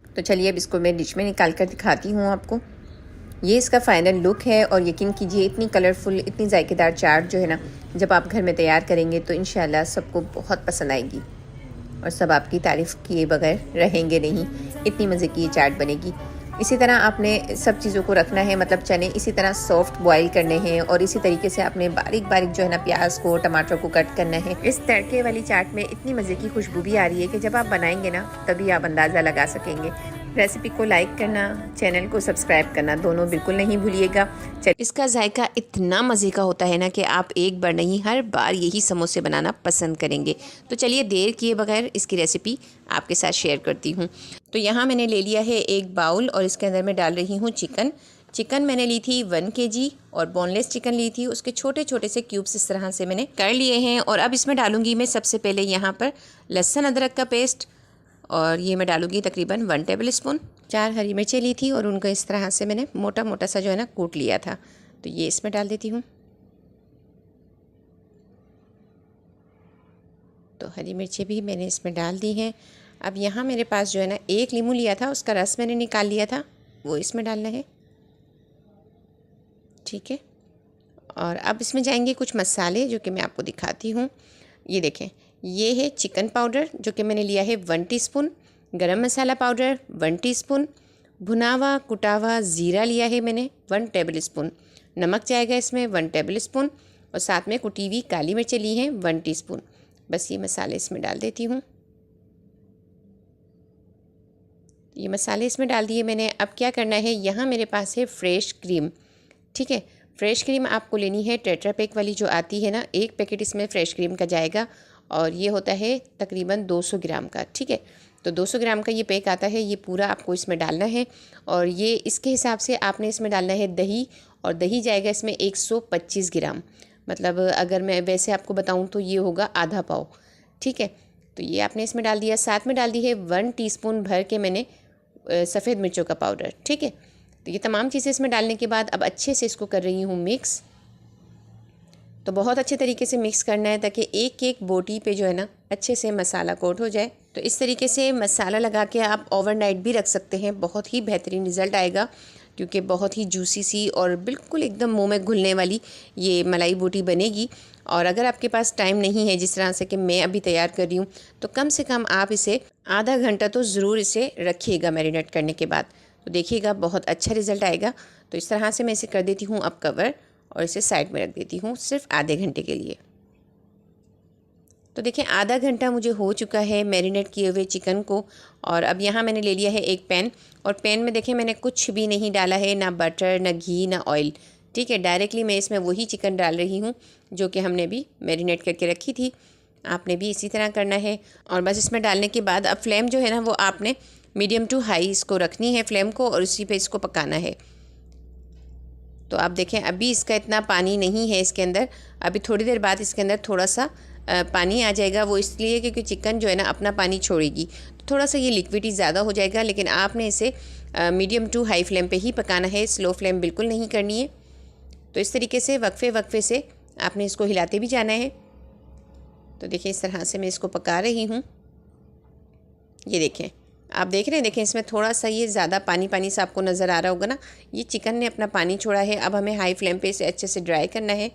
तो चलिए अब इसको मैं डिश में निकाल कर दिखाती हूँ आपको। ये इसका फ़ाइनल लुक है, और यकीन कीजिए इतनी कलरफुल, इतनी जायकेदार चाट जो है ना, जब आप घर में तैयार करेंगे तो इंशाल्लाह सबको बहुत पसंद आएगी, और सब आपकी तारीफ़ किए बगैर रहेंगे नहीं। इतनी मज़े की ये चाट बनेगी। इसी तरह आपने सब चीज़ों को रखना है, मतलब चने इसी तरह सॉफ्ट बॉईल करने हैं, और इसी तरीके से आपने बारीक बारीक जो है ना प्याज को, टमाटर को कट करना है। इस तड़के वाली चाट में इतनी मज़े की खुशबू भी आ रही है कि जब आप बनाएंगे ना तभी आप अंदाज़ा लगा सकेंगे। रेसिपी को लाइक करना, चैनल को सब्सक्राइब करना दोनों बिल्कुल नहीं भूलिएगा। इसका जायका इतना मज़े का होता है ना कि आप एक बार नहीं हर बार यही समोसे बनाना पसंद करेंगे। तो चलिए देर किए बगैर इसकी रेसिपी आपके साथ शेयर करती हूँ। तो यहाँ मैंने ले लिया है एक बाउल, और इसके अंदर मैं डाल रही हूँ चिकन मैंने ली थी 1 kg, और बोनलेस चिकन ली थी, उसके छोटे छोटे से क्यूब्स इस तरह से मैंने कर लिए हैं। और अब इसमें डालूंगी मैं सबसे पहले यहाँ पर लहसुन अदरक का पेस्ट, और ये मैं डालूंगी तकरीबन 1 टेबलस्पून। 4 हरी मिर्चें ली थी और उनको इस तरह से मैंने मोटा मोटा सा जो है ना कूट लिया था, तो ये इसमें डाल देती हूँ। तो हरी मिर्चें भी मैंने इसमें डाल दी हैं। अब यहाँ मेरे पास जो है ना 1 नींबू लिया था, उसका रस मैंने निकाल लिया था, वो इसमें डालना है। ठीक है, और अब इसमें जाएंगे कुछ मसाले जो कि मैं आपको दिखाती हूँ। ये देखें, ये है चिकन पाउडर जो कि मैंने लिया है 1 टीस्पून, गरम मसाला पाउडर 1 टीस्पून, भुनावा कुटावा ज़ीरा लिया है मैंने 1 टेबलस्पून, नमक जाएगा इसमें 1 टेबलस्पून, और साथ में कुटी हुई काली मिर्चें ली हैं 1 टीस्पून। बस ये मसाले इसमें डाल देती हूँ। ये मसाले इसमें डाल दिए मैंने। अब क्या करना है, यहाँ मेरे पास है फ्रेश क्रीम। ठीक है, फ्रेश क्रीम आपको लेनी है टेट्रा पैक वाली जो आती है ना, 1 पैकेट इसमें फ्रेश क्रीम का जाएगा, और ये होता है तकरीबन 200 ग्राम का। ठीक है, तो 200 ग्राम का ये पैक आता है, ये पूरा आपको इसमें डालना है। और ये इसके हिसाब से आपने इसमें डालना है दही, और दही जाएगा इसमें 125 ग्राम, मतलब अगर मैं वैसे आपको बताऊं तो ये होगा आधा पाव। ठीक है, तो ये आपने इसमें डाल दिया। साथ में डाल दी है 1 टीस्पून भर के मैंने सफ़ेद मिर्चों का पाउडर। ठीक है, तो ये तमाम चीज़ें इसमें डालने के बाद अब अच्छे से इसको कर रही हूँ मिक्स। तो बहुत अच्छे तरीके से मिक्स करना है ताकि एक एक बोटी पे जो है ना अच्छे से मसाला कोट हो जाए। तो इस तरीके से मसाला लगा के आप ओवरनाइट भी रख सकते हैं, बहुत ही बेहतरीन रिज़ल्ट आएगा, क्योंकि बहुत ही जूसी सी और बिल्कुल एकदम मुंह में घुलने वाली ये मलाई बोटी बनेगी। और अगर आपके पास टाइम नहीं है जिस तरह से कि मैं अभी तैयार कर रही हूँ, तो कम से कम आप इसे आधा घंटा तो ज़रूर इसे रखिएगा मैरिनेट करने के बाद, तो देखिएगा बहुत अच्छा रिज़ल्ट आएगा। तो इस तरह से मैं इसे कर देती हूँ अब कवर, और इसे साइड में रख देती हूँ सिर्फ आधे घंटे के लिए। तो देखिए आधा घंटा मुझे हो चुका है मैरिनेट किए हुए चिकन को। और अब यहाँ मैंने ले लिया है एक पैन, और पैन में देखिए मैंने कुछ भी नहीं डाला है, ना बटर, ना घी, ना ऑयल। ठीक है, डायरेक्टली मैं इसमें वही चिकन डाल रही हूँ जो कि हमने भी मैरिनेट करके रखी थी। आपने भी इसी तरह करना है। और बस इसमें डालने के बाद अब फ्लेम जो है ना वो आपने मीडियम टू हाई इसको रखनी है फ्लेम को, और उसी पे इसको पकाना है। तो आप देखें अभी इसका इतना पानी नहीं है इसके अंदर, अभी थोड़ी देर बाद इसके अंदर थोड़ा सा पानी आ जाएगा। वो इसलिए क्योंकि चिकन जो है ना अपना पानी छोड़ेगी, तो थोड़ा सा ये लिक्विडी ज़्यादा हो जाएगा। लेकिन आपने इसे मीडियम टू हाई फ्लेम पे ही पकाना है, स्लो फ्लेम बिल्कुल नहीं करनी है। तो इस तरीके से वक्फे वक्फे से आपने इसको हिलाते भी जाना है। तो देखिए इस तरह से मैं इसको पका रही हूँ। ये देखें, आप देख रहे हैं, देखें इसमें थोड़ा सा ये ज़्यादा पानी पानी सा आपको नज़र आ रहा होगा ना, ये चिकन ने अपना पानी छोड़ा है। अब हमें हाई फ्लेम पे इसे अच्छे से ड्राई करना है,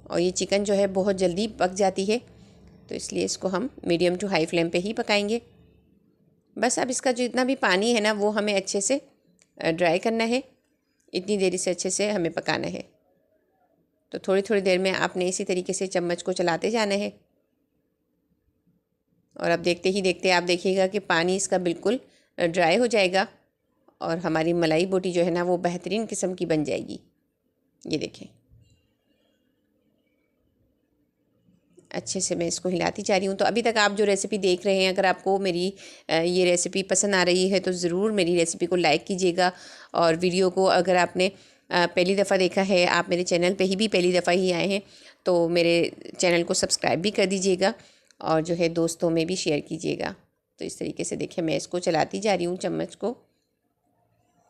और ये चिकन जो है बहुत जल्दी पक जाती है, तो इसलिए इसको हम मीडियम टू हाई फ्लेम पे ही पकाएंगे। बस अब इसका जो इतना भी पानी है ना वो हमें अच्छे से ड्राई करना है, इतनी देरी से अच्छे से हमें पकाना है। तो थोड़ी थोड़ी देर में आपने इसी तरीके से चम्मच को चलाते जाना है, और अब देखते ही देखते आप देखिएगा कि पानी इसका बिल्कुल ड्राई हो जाएगा, और हमारी मलाई बोटी जो है ना वो बेहतरीन किस्म की बन जाएगी। ये देखें, अच्छे से मैं इसको हिलाती जा रही हूँ। तो अभी तक आप जो रेसिपी देख रहे हैं, अगर आपको मेरी ये रेसिपी पसंद आ रही है तो ज़रूर मेरी रेसिपी को लाइक कीजिएगा, और वीडियो को अगर आपने पहली दफ़ा देखा है, आप मेरे चैनल पे ही भी पहली दफ़ा ही आए हैं, तो मेरे चैनल को सब्सक्राइब भी कर दीजिएगा, और जो है दोस्तों में भी शेयर कीजिएगा। तो इस तरीके से देखिए मैं इसको चलाती जा रही हूँ चम्मच को।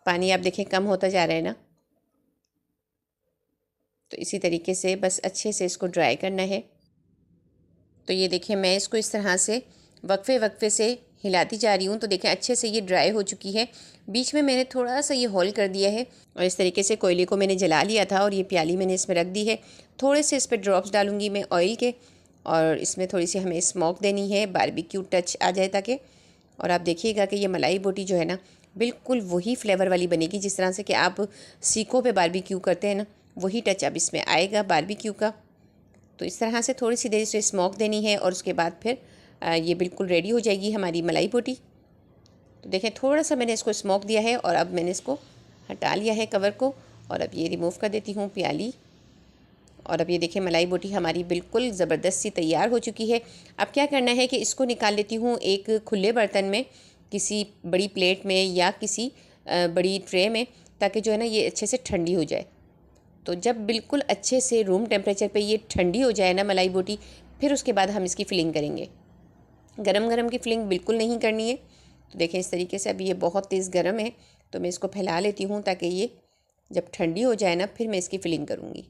पानी आप देखें कम होता जा रहा है ना, तो इसी तरीके से बस अच्छे से इसको ड्राई करना है। तो ये देखिए मैं इसको इस तरह से वक्फे वक्फे से हिलाती जा रही हूँ। तो देखें अच्छे से ये ड्राई हो चुकी है। बीच में मैंने थोड़ा सा ये होल कर दिया है, और इस तरीके से कोयले को मैंने जला लिया था, और ये प्याली मैंने इसमें रख दी है। थोड़े से इस पर ड्रॉप्स डालूँगी मैं ऑयल के, और इसमें थोड़ी सी हमें स्मोक देनी है, बारबेक्यू टच आ जाए ताकि। और आप देखिएगा कि ये मलाई बोटी जो है ना बिल्कुल वही फ्लेवर वाली बनेगी, जिस तरह से कि आप सीखों पे बारबेक्यू करते हैं ना, वही टच अब इसमें आएगा बारबेक्यू का। तो इस तरह से थोड़ी सी देर इसे स्मोक देनी है, और उसके बाद फिर ये बिल्कुल रेडी हो जाएगी हमारी मलाई बोटी। तो देखें थोड़ा सा मैंने इसको स्मोक दिया है, और अब मैंने इसको हटा लिया है कवर को, और अब ये रिमूव कर देती हूँ प्याली। और अब ये देखें मलाई बोटी हमारी बिल्कुल ज़बरदस्त सी तैयार हो चुकी है। अब क्या करना है कि इसको निकाल लेती हूँ एक खुले बर्तन में, किसी बड़ी प्लेट में या किसी बड़ी ट्रे में, ताकि जो है ना ये अच्छे से ठंडी हो जाए। तो जब बिल्कुल अच्छे से रूम टेम्परेचर पे ये ठंडी हो जाए ना मलाई बोटी, फिर उसके बाद हम इसकी फिलिंग करेंगे। गरम गरम की फिलिंग बिल्कुल नहीं करनी है। तो देखें इस तरीके से अभी ये बहुत तेज़ गरम है, तो मैं इसको फैला लेती हूँ ताकि ये जब ठंडी हो जाए ना फिर मैं इसकी फिलिंग करूँगी।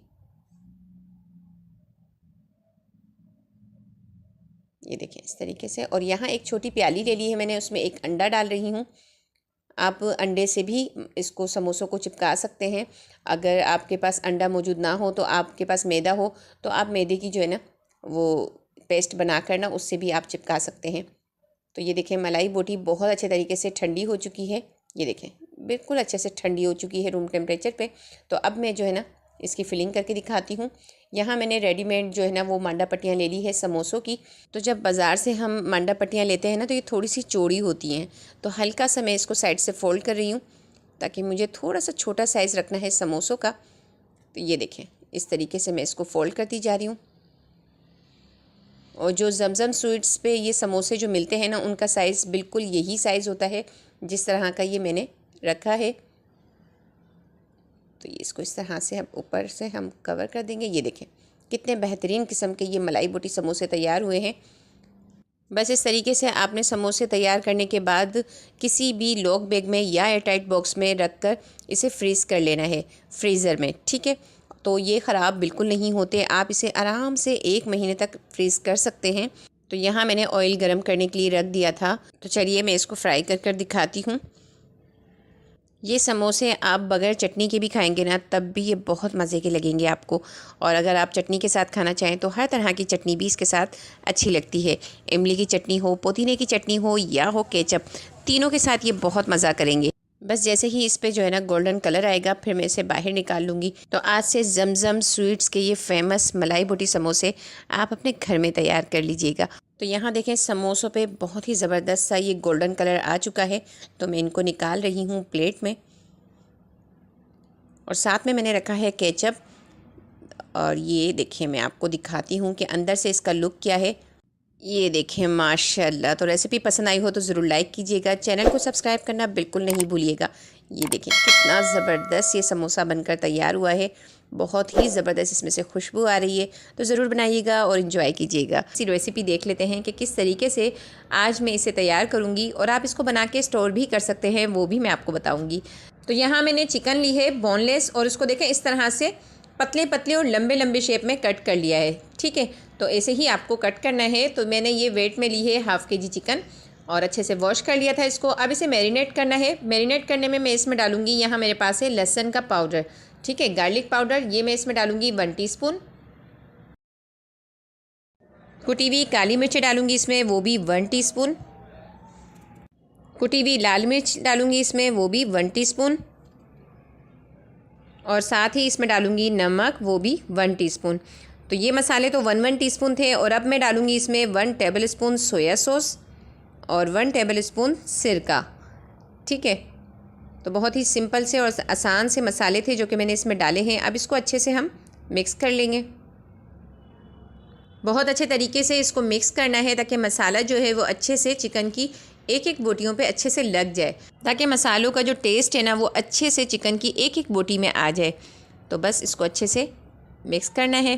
ये देखें इस तरीके से। और यहाँ एक छोटी प्याली ले ली है मैंने, उसमें एक अंडा डाल रही हूँ। आप अंडे से भी इसको समोसों को चिपका सकते हैं। अगर आपके पास अंडा मौजूद ना हो, तो आपके पास मैदा हो, तो आप मैदे की जो है ना वो पेस्ट बना कर ना उससे भी आप चिपका सकते हैं। तो ये देखें मलाई बोटी बहुत अच्छे तरीके से ठंडी हो चुकी है। ये देखें बिल्कुल अच्छे से ठंडी हो चुकी है रूम टेम्परेचर पे। तो अब मैं जो है ना इसकी फिलिंग करके दिखाती हूँ। यहाँ मैंने रेडीमेड जो है ना वो मांडा पट्टियाँ ले ली है समोसों की। तो जब बाज़ार से हम मांडा पट्टियाँ लेते हैं ना, तो ये थोड़ी सी चौड़ी होती हैं। तो हल्का सा मैं इसको साइड से फ़ोल्ड कर रही हूँ, ताकि मुझे थोड़ा सा छोटा साइज़ रखना है समोसों का। तो ये देखें इस तरीके से मैं इसको फ़ोल्ड करती जा रही हूँ। और जो जमजम स्वीट्स पे ये समोसे जो मिलते हैं ना, उनका साइज़ बिल्कुल यही साइज़ होता है जिस तरह का ये मैंने रखा है। तो ये इसको इस तरह से हम ऊपर से हम कवर कर देंगे। ये देखें कितने बेहतरीन किस्म के ये मलाई बोटी समोसे तैयार हुए हैं। बस इस तरीके से आपने समोसे तैयार करने के बाद किसी भी लॉक बैग में या एयरटाइट बॉक्स में रख कर इसे फ्रीज़ कर लेना है फ्रीज़र में, ठीक है। तो ये ख़राब बिल्कुल नहीं होते, आप इसे आराम से 1 महीने तक फ्रीज़ कर सकते हैं। तो यहाँ मैंने ऑयल गरम करने के लिए रख दिया था। तो चलिए मैं इसको फ्राई कर दिखाती हूँ। ये समोसे आप बगैर चटनी के भी खाएंगे ना, तब भी ये बहुत मज़े के लगेंगे आपको। और अगर आप चटनी के साथ खाना चाहें तो हर तरह की चटनी भी इसके साथ अच्छी लगती है। इमली की चटनी हो, पुदीने की चटनी हो या हो केचप, तीनों के साथ ये बहुत मज़ा करेंगे। बस जैसे ही इस पे जो है ना गोल्डन कलर आएगा, फिर मैं इसे बाहर निकाल लूँगी। तो आज से जमजम स्वीट्स के ये फेमस मलाई बोटी समोसे आप अपने घर में तैयार कर लीजिएगा। तो यहाँ देखें समोसों पे बहुत ही ज़बरदस्त सा ये गोल्डन कलर आ चुका है। तो मैं इनको निकाल रही हूँ प्लेट में, और साथ में मैंने रखा है केचप। और ये देखिए मैं आपको दिखाती हूँ कि अंदर से इसका लुक क्या है। ये देखिए माशाल्लाह। तो रेसिपी पसंद आई हो तो ज़रूर लाइक कीजिएगा, चैनल को सब्सक्राइब करना बिल्कुल नहीं भूलिएगा। ये देखिए कितना ज़बरदस्त ये समोसा बनकर तैयार हुआ है, बहुत ही ज़बरदस्त इसमें से खुशबू आ रही है। तो ज़रूर बनाइएगा और इन्जॉय कीजिएगा। इसी रेसिपी देख लेते हैं कि किस तरीके से आज मैं इसे तैयार करूँगी, और आप इसको बना के स्टोर भी कर सकते हैं, वो भी मैं आपको बताऊँगी। तो यहाँ मैंने चिकन ली है बोनलेस, और उसको देखें इस तरह से पतले पतले और लंबे लंबे शेप में कट कर लिया है। ठीक है, तो ऐसे ही आपको कट करना है। तो मैंने ये वेट में ली है हाफ़ के जी चिकन, और अच्छे से वॉश कर लिया था इसको। अब इसे मैरिनेट करना है। मैरिनेट करने में मैं इसमें डालूंगी, यहाँ मेरे पास है लहसुन का पाउडर, ठीक है, गार्लिक पाउडर, ये मैं इसमें डालूंगी 1 टीस्पून। कुटी हुई काली मिर्च डालूंगी इसमें, वो भी 1 टीस्पून। कुटी हुई लाल मिर्च डालूंगी इसमें, वो भी 1 टीस्पून। और साथ ही इसमें डालूंगी नमक, वो भी 1 टीस्पून। तो ये मसाले तो 1 टीस्पून थे। और अब मैं डालूंगी इसमें 1 टेबल स्पून सोया सॉस और 1 टेबल स्पून सिरका। ठीक है, तो बहुत ही सिंपल से और आसान से मसाले थे जो कि मैंने इसमें डाले हैं। अब इसको अच्छे से हम मिक्स कर लेंगे। बहुत अच्छे तरीके से इसको मिक्स करना है ताकि मसाला जो है वो अच्छे से चिकन की एक एक बोटियों पे अच्छे से लग जाए, ताकि मसालों का जो टेस्ट है ना वो अच्छे से चिकन की एक एक बोटी में आ जाए। तो बस इसको अच्छे से मिक्स करना है।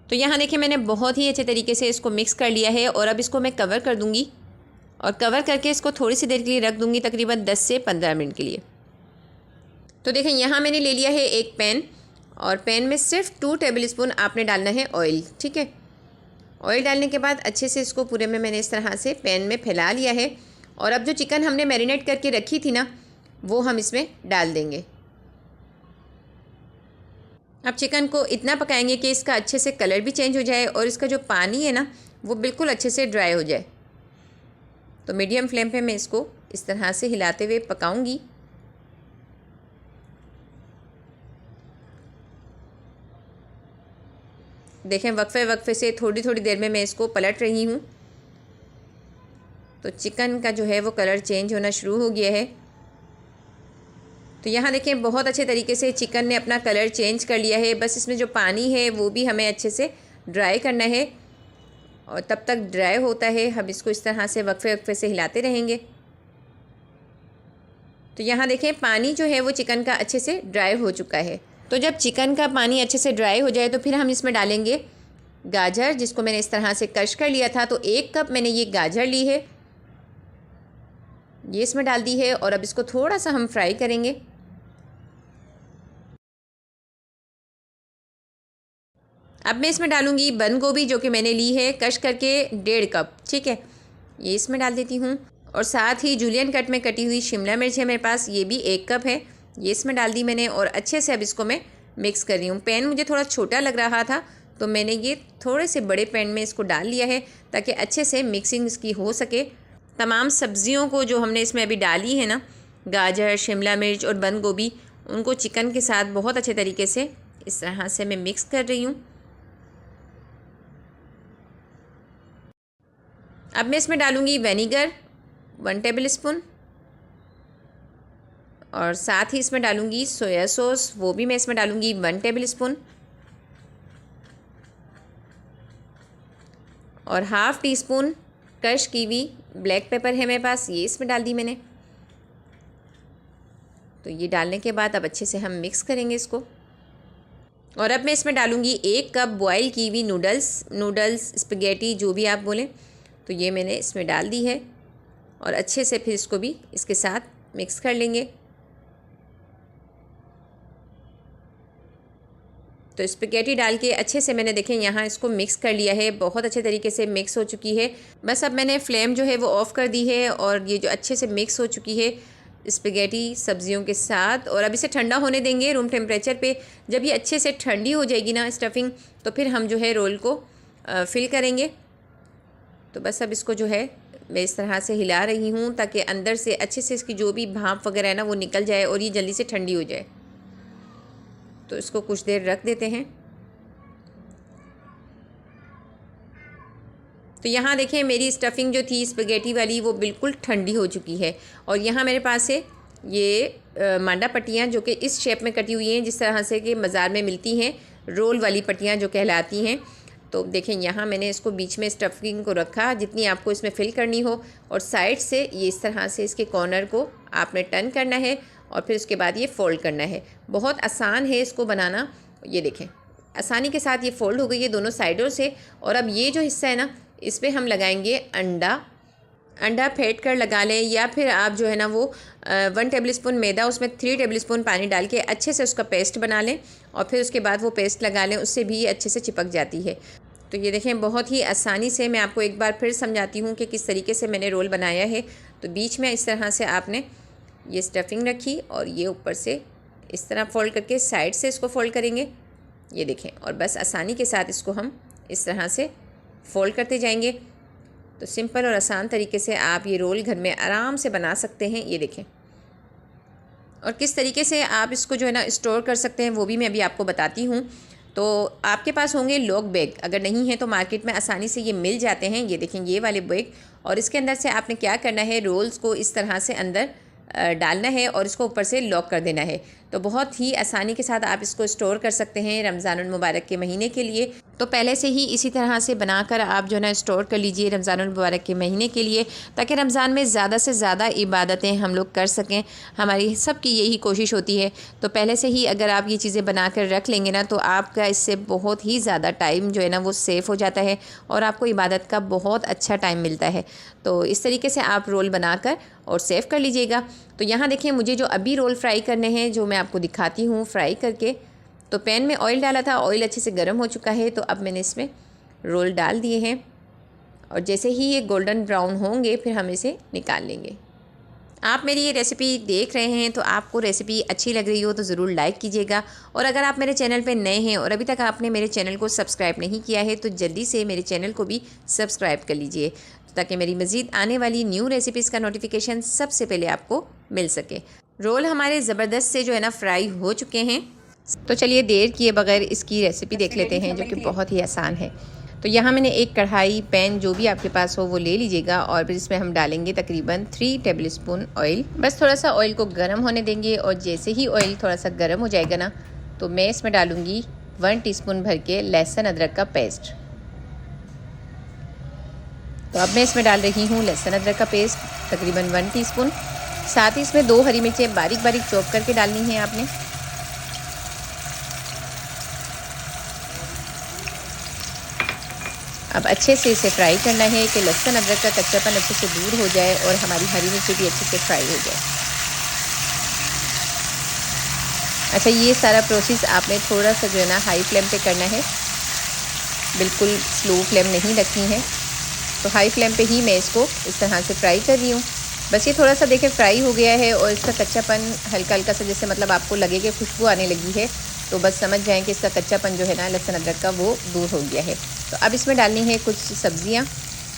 तो यहाँ देखिए मैंने बहुत ही अच्छे तरीके से इसको मिक्स कर लिया है, और अब इसको मैं कवर कर दूँगी, और कवर करके इसको थोड़ी सी देर के लिए रख दूँगी, तकरीबन 10 से 15 मिनट के लिए। तो देखें यहाँ मैंने ले लिया है एक पैन, और पैन में सिर्फ 2 टेबल स्पून आपने डालना है ऑयल। ठीक है, ऑयल डालने के बाद अच्छे से इसको पूरे में मैंने इस तरह से पैन में फैला लिया है। और अब जो चिकन हमने मैरिनेट करके रखी थी ना, वो हम इसमें डाल देंगे। अब चिकन को इतना पकाएंगे कि इसका अच्छे से कलर भी चेंज हो जाए, और इसका जो पानी है ना वो बिल्कुल अच्छे से ड्राई हो जाए। तो मीडियम फ्लेम पे मैं इसको इस तरह से हिलाते हुए पकाऊंगी। देखें वक्फे वक्फे से थोड़ी थोड़ी देर में मैं इसको पलट रही हूँ। तो चिकन का जो है वो कलर चेंज होना शुरू हो गया है। तो यहाँ देखें बहुत अच्छे तरीके से चिकन ने अपना कलर चेंज कर लिया है। बस इसमें जो पानी है वो भी हमें अच्छे से ड्राई करना है, और तब तक ड्राई होता है हम इसको इस तरह से वक्फे वक्फे से हिलाते रहेंगे। तो यहाँ देखें पानी जो है वो चिकन का अच्छे से ड्राई हो चुका है। तो जब चिकन का पानी अच्छे से ड्राई हो जाए तो फिर हम इसमें डालेंगे गाजर, जिसको मैंने इस तरह से क्रश कर लिया था। तो 1 कप मैंने ये गाजर ली है, ये इसमें डाल दी है, और अब इसको थोड़ा सा हम फ्राई करेंगे। अब मैं इसमें डालूंगी बंद गोभी, जो कि मैंने ली है क्रश करके 1.5 कप। ठीक है, ये इसमें डाल देती हूँ। और साथ ही जूलियन कट में कटी हुई शिमला मिर्च है मेरे पास, ये भी 1 कप है, ये इसमें डाल दी मैंने। और अच्छे से अब इसको मैं मिक्स कर रही हूँ। पैन मुझे थोड़ा छोटा लग रहा था, तो मैंने ये थोड़े से बड़े पैन में इसको डाल लिया है, ताकि अच्छे से मिक्सिंग इसकी हो सके। तमाम सब्जियों को जो हमने इसमें अभी डाली है ना, गाजर, शिमला मिर्च और बंद गोभी, उनको चिकन के साथ बहुत अच्छे तरीके से इस तरह से मैं मिक्स कर रही हूँ। अब मैं इसमें डालूँगी विनेगर 1 टेबल स्पून, और साथ ही इसमें डालूँगी सोया सॉस, वो भी मैं इसमें डालूँगी 1 टेबल स्पून। और हाफ़ टी स्पून क्रश की हुई ब्लैक पेपर है मेरे पास, ये इसमें डाल दी मैंने। तो ये डालने के बाद अब अच्छे से हम मिक्स करेंगे इसको। और अब मैं इसमें डालूँगी 1 कप बॉयल की हुई नूडल्स स्पैगेटी, जो भी आप बोलें। तो ये मैंने इसमें डाल दी है, और अच्छे से फिर इसको भी इसके साथ मिक्स कर लेंगे। तो स्पैगेटी डाल के अच्छे से मैंने देखें यहाँ इसको मिक्स कर लिया है, बहुत अच्छे तरीके से मिक्स हो चुकी है। बस अब मैंने फ्लेम जो है वो ऑफ़ कर दी है, और ये जो अच्छे से मिक्स हो चुकी है स्पैगेटी सब्जियों के साथ। और अब इसे ठंडा होने देंगे रूम टेम्परेचर पे। जब ये अच्छे से ठंडी हो जाएगी ना स्टफिंग, तो फिर हम जो है रोल को फिल करेंगे। तो बस अब इसको जो है मैं इस तरह से हिला रही हूँ, ताकि अंदर से अच्छे से इसकी जो भी भाप वगैरह है ना वो निकल जाए, और ये जल्दी से ठंडी हो जाए। तो इसको कुछ देर रख देते हैं। तो यहाँ देखें मेरी स्टफिंग जो थी स्पैगेटी वाली वो बिल्कुल ठंडी हो चुकी है, और यहाँ मेरे पास है ये मांडा पट्टियाँ जो कि इस शेप में कटी हुई हैं, जिस तरह से कि बाज़ार में मिलती हैं, रोल वाली पट्टियाँ जो कहलाती हैं। तो देखें यहाँ मैंने इसको बीच में स्टफिंग को रखा जितनी आपको इसमें फ़िल करनी हो, और साइड से ये इस तरह से इसके कॉर्नर को आपने टर्न करना है और फिर उसके बाद ये फ़ोल्ड करना है। बहुत आसान है इसको बनाना। ये देखें आसानी के साथ ये फ़ोल्ड हो गई है दोनों साइडों से। और अब ये जो हिस्सा है ना, इस पर हम लगाएंगे अंडा फेंट कर लगा लें, या फिर आप जो है ना वो 1 टेबलस्पून मैदा, उसमें 3 टेबलस्पून पानी डाल के अच्छे से उसका पेस्ट बना लें और फिर उसके बाद वो पेस्ट लगा लें, उससे भी ये अच्छे से चिपक जाती है। तो ये देखें बहुत ही आसानी से, मैं आपको एक बार फिर समझाती हूँ कि किस तरीके से मैंने रोल बनाया है। तो बीच में इस तरह से आपने ये स्टफिंग रखी और ये ऊपर से इस तरह फ़ोल्ड करके साइड से इसको फ़ोल्ड करेंगे। ये देखें, और बस आसानी के साथ इसको हम इस तरह से फ़ोल्ड करते जाएंगे। तो सिंपल और आसान तरीके से आप ये रोल घर में आराम से बना सकते हैं। ये देखें, और किस तरीके से आप इसको जो है ना स्टोर कर सकते हैं वो भी मैं अभी आपको बताती हूँ। तो आपके पास होंगे लॉक बैग, अगर नहीं है तो मार्केट में आसानी से ये मिल जाते हैं। ये देखें ये वाले बैग, और इसके अंदर से आपने क्या करना है, रोल्स को इस तरह से अंदर डालना है और इसको ऊपर से लॉक कर देना है। तो बहुत ही आसानी के साथ आप इसको स्टोर कर सकते हैं रमज़ानुल मुबारक के महीने के लिए। तो पहले से ही इसी तरह से बनाकर आप जो है ना स्टोर कर लीजिए रमज़ानुल मुबारक के महीने के लिए, ताकि रमज़ान में ज़्यादा से ज़्यादा इबादतें हम लोग कर सकें। हमारी सबकी यही कोशिश होती है। तो पहले से ही अगर आप ये चीज़ें बना कर रख लेंगे ना, तो आपका इससे बहुत ही ज़्यादा टाइम जो है ना वो सेफ़ हो जाता है और आपको इबादत का बहुत अच्छा टाइम मिलता है। तो इस तरीके से आप रोल बनाकर और सेव कर लीजिएगा। तो यहाँ देखें मुझे जो अभी रोल फ्राई करने हैं, जो मैं आपको दिखाती हूँ फ्राई करके। तो पैन में ऑयल डाला था, ऑयल अच्छे से गर्म हो चुका है। तो अब मैंने इसमें रोल डाल दिए हैं और जैसे ही ये गोल्डन ब्राउन होंगे फिर हम इसे निकाल लेंगे। आप मेरी ये रेसिपी देख रहे हैं तो आपको रेसिपी अच्छी लग रही हो तो ज़रूर लाइक कीजिएगा, और अगर आप मेरे चैनल पे नए हैं और अभी तक आपने मेरे चैनल को सब्सक्राइब नहीं किया है तो जल्दी से मेरे चैनल को भी सब्सक्राइब कर लीजिए, ताकि मेरी मज़ीद आने वाली न्यू रेसिपीज़ का नोटिफिकेशन सबसे पहले आपको मिल सके। रोल हमारे ज़बरदस्त से जो है ना फ्राई हो चुके हैं। तो चलिए देर किए बगैर इसकी रेसिपी देख लेते हैं, जो कि बहुत ही आसान है। तो यहाँ मैंने एक कढ़ाई, पैन जो भी आपके पास हो वो ले लीजिएगा, और फिर इसमें हम डालेंगे तकरीबन 3 टेबलस्पून ऑयल। बस थोड़ा सा ऑयल को गर्म होने देंगे, और जैसे ही ऑयल थोड़ा सा गर्म हो जाएगा ना, तो मैं इसमें डालूँगी 1 टीस्पून भर के लहसुन अदरक का पेस्ट। तो अब मैं इसमें डाल रही हूँ लहसुन अदरक का पेस्ट तकरीबन 1 टीस्पून। साथ ही इसमें 2 हरी मिर्चें बारीक बारीक चॉप करके डालनी है आपने। अब अच्छे से इसे फ्राई करना है कि लहसुन अदरक का कच्चापन अच्छे से दूर हो जाए और हमारी हरी मिर्ची भी अच्छे से फ्राई हो जाए। अच्छा, ये सारा प्रोसेस आपने थोड़ा सा जो है ना हाई फ्लेम पे करना है, बिल्कुल स्लो फ्लेम नहीं रखनी है। तो हाई फ्लेम पे ही मैं इसको इस तरह से फ्राई कर रही हूँ। बस ये थोड़ा सा देखें फ्राई हो गया है और इसका कच्चापन हल्का हल्का सा, जैसे मतलब आपको लगे कि खुशबू आने लगी है, तो बस समझ जाएं कि इसका कच्चापन जो है ना लहसुन अदरक का वो दूर हो गया है। तो अब इसमें डालनी है कुछ सब्ज़ियाँ।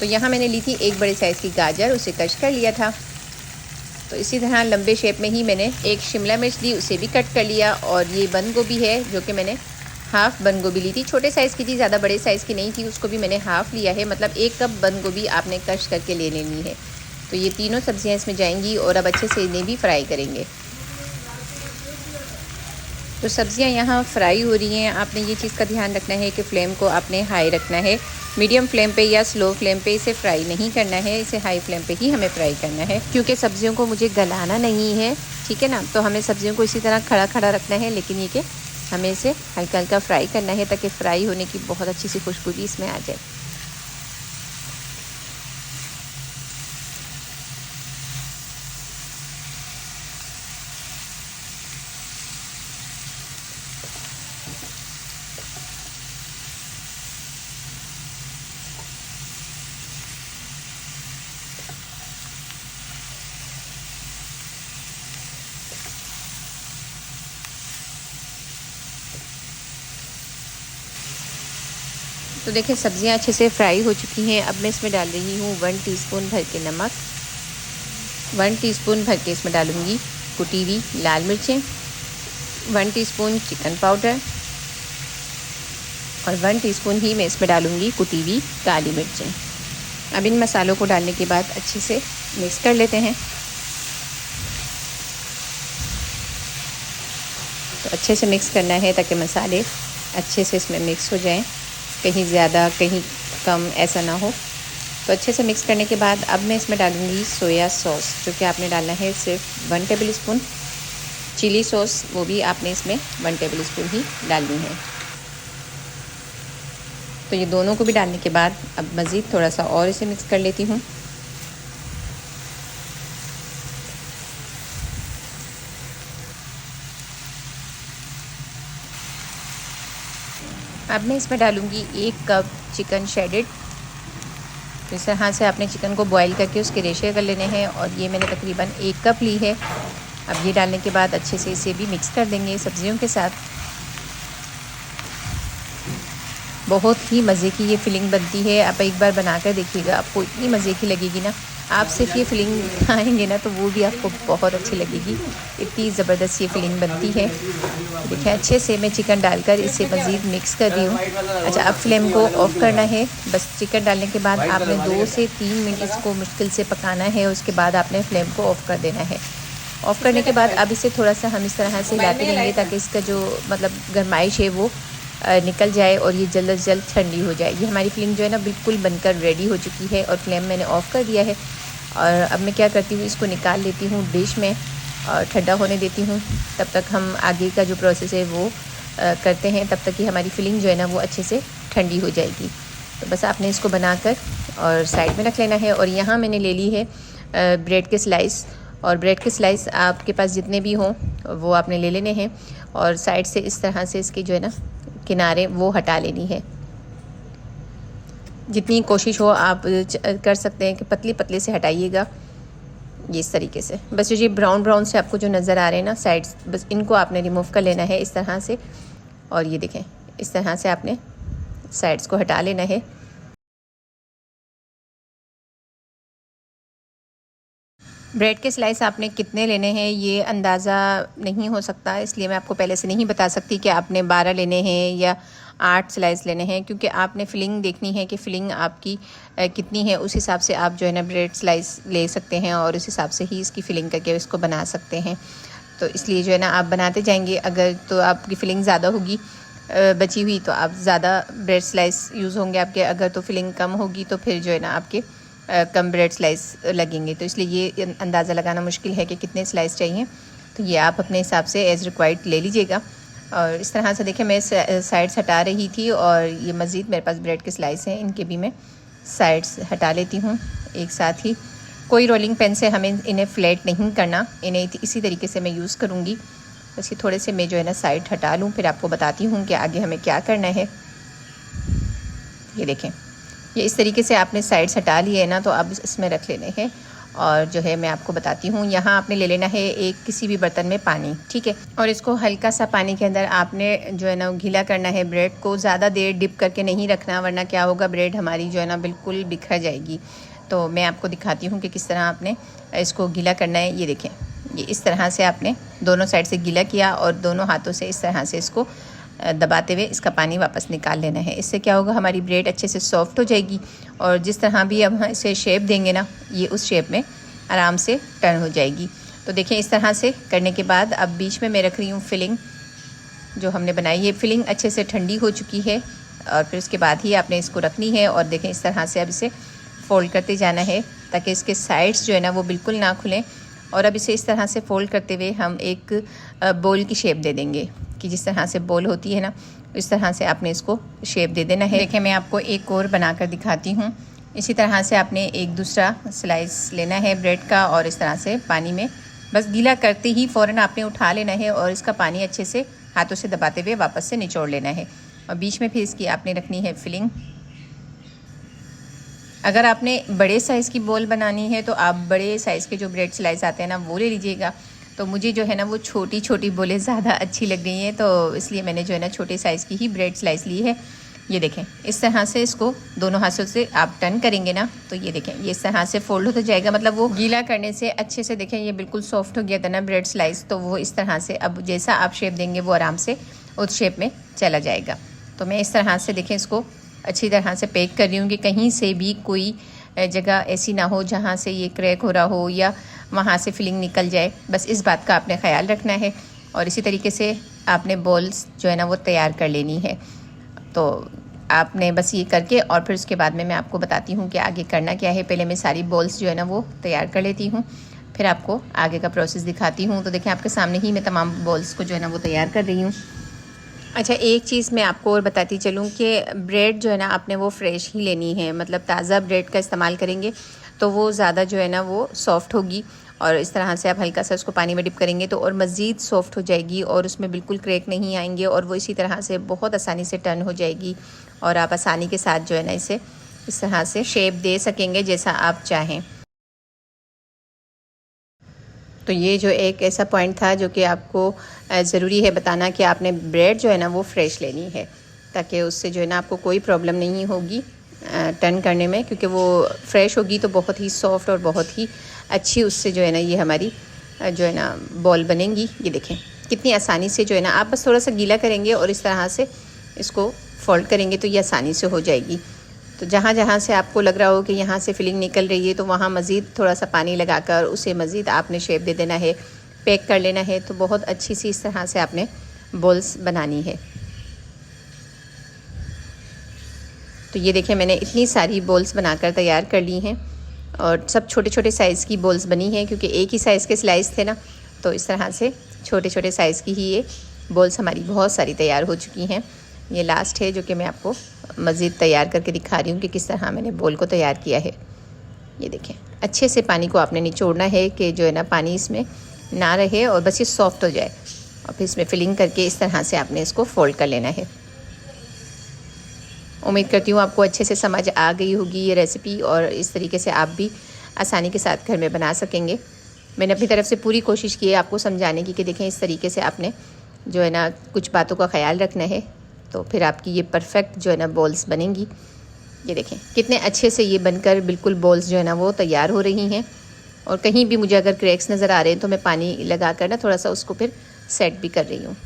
तो यहाँ मैंने ली थी एक बड़े साइज़ की गाजर, उसे कट कर लिया था। तो इसी तरह लंबे शेप में ही मैंने एक शिमला मिर्च ली, उसे भी कट कर लिया। और ये बंद गोभी है, जो कि मैंने हाफ़ बंद गोभी ली थी, छोटे साइज़ की थी, ज़्यादा बड़े साइज़ की नहीं थी, उसको भी मैंने हाफ़ लिया है। मतलब 1 कप बंद गोभी आपने कश करके ले लेनी है। तो ये तीनों सब्ज़ियाँ इसमें जाएंगी और अब अच्छे से इन्हें भी फ्राई करेंगे। तो सब्ज़ियाँ यहाँ फ्राई हो रही हैं। आपने ये चीज़ का ध्यान रखना है कि फ्लेम को आपने हाई रखना है, मीडियम फ्लेम पे या स्लो फ्लेम पे इसे फ्राई नहीं करना है, इसे हाई फ्लेम पे ही हमें फ्राई करना है, क्योंकि सब्ज़ियों को मुझे गलाना नहीं है, ठीक है ना। तो हमें सब्ज़ियों को इसी तरह खड़ा खड़ा रखना है, लेकिन ये कि हमें इसे हल्का हल्का फ्राई करना है, ताकि फ्राई होने की बहुत अच्छी सी खुशबू भी इसमें आ जाए। तो देखिए सब्ज़ियाँ अच्छे से फ्राई हो चुकी हैं। अब मैं इसमें डाल रही हूँ 1 टीस्पून भर के नमक, 1 टीस्पून भर के इसमें डालूँगी कुटी हुई लाल मिर्चें, 1 टीस्पून चिकन पाउडर, और 1 टीस्पून ही मैं इसमें डालूँगी कुटी हुई काली मिर्चें। अब इन मसालों को डालने के बाद अच्छे से मिक्स कर लेते हैं। तो अच्छे से मिक्स करना है ताकि मसाले अच्छे से इसमें मिक्स हो जाएं, कहीं ज़्यादा कहीं कम ऐसा ना हो। तो अच्छे से मिक्स करने के बाद अब मैं इसमें डालूँगी सोया सॉस, जो कि आपने डालना है सिर्फ 1 टेबल स्पून। चिली सॉस वो भी आपने इसमें 1 टेबल स्पून ही डालनी है। तो ये दोनों को भी डालने के बाद अब मज़ीद थोड़ा सा और इसे मिक्स कर लेती हूँ। अब मैं इसमें डालूँगी 1 कप चिकन शेडेड। तो इस तरह से आपने चिकन को बॉईल करके उसके रेशे कर लेने हैं और ये मैंने तकरीबन 1 कप ली है। अब ये डालने के बाद अच्छे से इसे भी मिक्स कर देंगे सब्जियों के साथ। बहुत ही मज़े की ये फिलिंग बनती है, आप एक बार बनाकर देखिएगा, आपको इतनी मज़े की लगेगी ना। आप सिर्फ ये फिलिंग खाएंगे ना तो वो भी आपको बहुत अच्छी लगेगी, इतनी ज़बरदस्त ये फिलिंग बनती है। देखिए अच्छे से मैं चिकन डालकर इसे मज़ीद मिक्स कर रही हूँ। अच्छा, अब फ्लेम को ऑफ़ करना है। बस चिकन डालने के बाद आपने 2 से 3 मिनट इसको मुश्किल से पकाना है, उसके बाद आपने फ्लेम को ऑफ़ कर देना है। ऑफ़ करने के बाद अब इसे थोड़ा सा हम इस तरह से हिलाते रहेंगे ताकि इसका जो मतलब गर्माइश है वो निकल जाए और ये जल्द से जल्द ठंडी हो जाए। ये हमारी फिलिंग जो है ना बिल्कुल बनकर रेडी हो चुकी है और फ्लेम मैंने ऑफ़ कर दिया है। और अब मैं क्या करती हूँ, इसको निकाल लेती हूँ डिश में और ठंडा होने देती हूँ। तब तक हम आगे का जो प्रोसेस है वो करते हैं, तब तक कि हमारी फिलिंग जो है ना वो अच्छे से ठंडी हो जाएगी। तो बस आपने इसको बनाकर और साइड में रख लेना है। और यहाँ मैंने ले ली है ब्रेड के स्लाइस, और ब्रेड के स्लाइस आपके पास जितने भी हों वो आपने ले लेने हैं और साइड से इस तरह से इसकी जो है ना किनारे वो हटा लेनी है। जितनी कोशिश हो आप कर सकते हैं कि पतली पतले से हटाइएगा, ये इस तरीके से। बस ये ब्राउन ब्राउन से आपको जो नज़र आ रहे हैं ना साइड्स, बस इनको आपने रिमूव कर लेना है इस तरह से। और ये देखें इस तरह से आपने साइड्स को हटा लेना है। ब्रेड के स्लाइस आपने कितने लेने हैं ये अंदाज़ा नहीं हो सकता, इसलिए मैं आपको पहले से नहीं बता सकती कि आपने 12 लेने हैं या 8 स्लाइस लेने हैं, क्योंकि आपने फिलिंग देखनी है कि फ़िलिंग आपकी कितनी है। उस हिसाब से आप जो है ना ब्रेड स्लाइस ले सकते हैं और उस हिसाब से ही इसकी फ़िलिंग करके इसको बना सकते हैं। तो इसलिए जो है ना आप बनाते जाएंगे। अगर तो आपकी फ़िलिंग ज़्यादा होगी बची हुई तो आप ज़्यादा ब्रेड स्लाइस यूज़ होंगे आपके, अगर तो फिलिंग कम होगी तो फिर जो है ना आपके कम ब्रेड स्लाइस लगेंगे। तो इसलिए ये अंदाज़ा लगाना मुश्किल है कि कितने स्लाइस चाहिए, तो ये आप अपने हिसाब से एज़ रिक्वायर्ड ले लीजिएगा। और इस तरह से देखें मैं साइड्स हटा रही थी और ये मज़ीद मेरे पास ब्रेड के स्लाइस हैं, इनके भी मैं साइड्स हटा लेती हूँ एक साथ ही। कोई रोलिंग पेन से हमें इन्हें फ्लैट नहीं करना, इन्हें इसी तरीके से मैं यूज़ करूँगी। बस ये थोड़े से मैं जो है ना साइड हटा लूँ, फिर आपको बताती हूँ कि आगे हमें क्या करना है। ये देखें ये इस तरीके से आपने साइड्स हटा लिए है ना, तो अब इसमें रख लेने हैं। और जो है मैं आपको बताती हूँ, यहाँ आपने ले लेना है एक किसी भी बर्तन में पानी, ठीक है। और इसको हल्का सा पानी के अंदर आपने जो है ना गीला करना है। ब्रेड को ज़्यादा देर डिप करके नहीं रखना, वरना क्या होगा ब्रेड हमारी जो है ना बिल्कुल बिखर जाएगी। तो मैं आपको दिखाती हूँ कि किस तरह आपने इसको गीला करना है। ये देखें ये इस तरह से आपने दोनों साइड से गीला किया और दोनों हाथों से इस तरह से इसको दबाते हुए इसका पानी वापस निकाल लेना है। इससे क्या होगा हमारी ब्रेड अच्छे से सॉफ्ट हो जाएगी और जिस तरह भी अब हम इसे शेप देंगे ना, ये उस शेप में आराम से टर्न हो जाएगी। तो देखें इस तरह से करने के बाद अब बीच में मैं रख रही हूँ फिलिंग जो हमने बनाई है। फिलिंग अच्छे से ठंडी हो चुकी है और फिर उसके बाद ही आपने इसको रखनी है। और देखें इस तरह से अब इसे फ़ोल्ड करते जाना है ताकि इसके साइड्स जो है ना वो बिल्कुल ना खुलें। और अब इसे इस तरह से फ़ोल्ड करते हुए हम एक बोल की शेप दे देंगे कि जिस तरह से बोल होती है ना, इस तरह से आपने इसको शेप दे देना है। देखें मैं आपको एक और बनाकर दिखाती हूँ। इसी तरह से आपने एक दूसरा स्लाइस लेना है ब्रेड का और इस तरह से पानी में बस गीला करते ही फ़ौरन आपने उठा लेना है और इसका पानी अच्छे से हाथों से दबाते हुए वापस से निचोड़ लेना है। और बीच में फिर इसकी आपने रखनी है फिलिंग। अगर आपने बड़े साइज़ की बोल बनानी है तो आप बड़े साइज़ के जो ब्रेड स्लाइस आते हैं ना वो ले लीजिएगा। तो मुझे जो है ना वो छोटी छोटी बोलें ज़्यादा अच्छी लग गई हैं, तो इसलिए मैंने जो है ना छोटे साइज़ की ही ब्रेड स्लाइस ली है। ये देखें इस तरह से इसको दोनों हाथों से आप टर्न करेंगे ना, तो ये देखें ये इस तरह से फोल्ड होता जाएगा। मतलब वो गीला करने से अच्छे से देखें ये बिल्कुल सॉफ्ट हो गया था ना ब्रेड स्लाइस, तो वो इस तरह से अब जैसा आप शेप देंगे वो आराम से उस शेप में चला जाएगा। तो मैं इस तरह से देखें इसको अच्छी तरह से पैक कर रही हूँ कि कहीं से भी कोई जगह ऐसी ना हो जहाँ से ये क्रैक हो रहा हो या वहाँ से फिलिंग निकल जाए। बस इस बात का आपने ख्याल रखना है। और इसी तरीके से आपने बॉल्स जो है ना वो तैयार कर लेनी है। तो आपने बस ये करके और फिर उसके बाद में मैं आपको बताती हूँ कि आगे करना क्या है। पहले मैं सारी बॉल्स जो है ना वो तैयार कर लेती हूँ, फिर आपको आगे का प्रोसेस दिखाती हूँ। तो देखें आपके सामने ही मैं तमाम बॉल्स को जो है ना वो तैयार कर रही हूँ। अच्छा, एक चीज़ मैं आपको और बताती चलूँ कि ब्रेड जो है ना आपने वो फ्रेश ही लेनी है, मतलब ताज़ा ब्रेड का इस्तेमाल करेंगे तो वो ज़्यादा जो है ना वो सॉफ़्ट होगी। और इस तरह से आप हल्का सा उसको पानी में डिप करेंगे तो और मज़ीद सॉफ़्ट हो जाएगी और उसमें बिल्कुल क्रैक नहीं आएंगे और वो इसी तरह से बहुत आसानी से टर्न हो जाएगी और आप आसानी के साथ जो है ना इसे इस तरह से शेप दे सकेंगे जैसा आप चाहें। तो ये जो एक ऐसा पॉइंट था जो कि आपको ज़रूरी है बताना कि आपने ब्रेड जो है ना वो फ्रेश लेनी है, ताकि उससे जो है ना आपको कोई प्रॉब्लम नहीं होगी टर्न करने में, क्योंकि वो फ्रेश होगी तो बहुत ही सॉफ्ट और बहुत ही अच्छी उससे जो है ना ये हमारी जो है ना बॉल बनेंगी। ये देखें कितनी आसानी से जो है ना आप बस थोड़ा सा गीला करेंगे और इस तरह से इसको फोल्ड करेंगे तो ये आसानी से हो जाएगी। तो जहाँ जहाँ से आपको लग रहा हो कि यहाँ से फिलिंग निकल रही है तो वहाँ मज़ीद थोड़ा सा पानी लगाकर उसे मज़ीद आपने शेप दे देना है, पैक कर लेना है। तो बहुत अच्छी सी इस तरह से आपने बॉल्स बनानी है। तो ये देखें मैंने इतनी सारी बॉल्स बनाकर तैयार कर ली हैं और सब छोटे छोटे साइज़ की बॉल्स बनी हैं, क्योंकि एक ही साइज़ के स्लाइस थे ना, तो इस तरह से छोटे छोटे साइज़ की ही ये बॉल्स हमारी बहुत सारी तैयार हो चुकी हैं। ये लास्ट है जो कि मैं आपको मज़ीद तैयार करके दिखा रही हूँ कि किस तरह मैंने बॉल को तैयार किया है। ये देखें अच्छे से पानी को आपने निचोड़ना है कि जो है ना पानी इसमें ना रहे और बस ये सॉफ्ट हो जाए, और फिर इसमें फिलिंग करके इस तरह से आपने इसको फोल्ड कर लेना है। उम्मीद करती हूँ आपको अच्छे से समझ आ गई होगी ये रेसिपी और इस तरीके से आप भी आसानी के साथ घर में बना सकेंगे। मैंने अपनी तरफ से पूरी कोशिश की है आपको समझाने की कि देखें इस तरीके से आपने जो है ना कुछ बातों का ख्याल रखना है, तो फिर आपकी ये परफेक्ट जो है ना बॉल्स बनेंगी। ये देखें कितने अच्छे से ये बनकर बिल्कुल बॉल्स जो है ना वो तैयार हो रही हैं। और कहीं भी मुझे अगर क्रैक्स नज़र आ रहे हैं तो मैं पानी लगा कर ना थोड़ा सा उसको फिर सेट भी कर रही हूँ।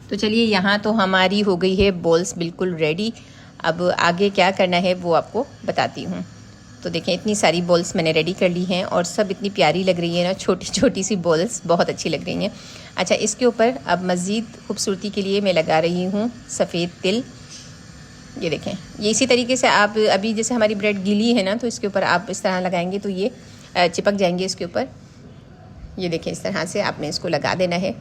तो चलिए यहाँ तो हमारी हो गई है बॉल्स बिल्कुल रेडी। अब आगे क्या करना है वो आपको बताती हूँ। तो देखें इतनी सारी बॉल्स मैंने रेडी कर ली हैं और सब इतनी प्यारी लग रही है ना, छोटी छोटी सी बॉल्स बहुत अच्छी लग रही हैं। अच्छा, इसके ऊपर अब मज़ीद खूबसूरती के लिए मैं लगा रही हूँ सफ़ेद तिल। ये देखें ये इसी तरीके से आप अभी जैसे हमारी ब्रेड गीली है ना, तो इसके ऊपर आप इस तरह लगाएंगे तो ये चिपक जाएंगे इसके ऊपर। ये देखें इस तरह से आपने इसको लगा देना है,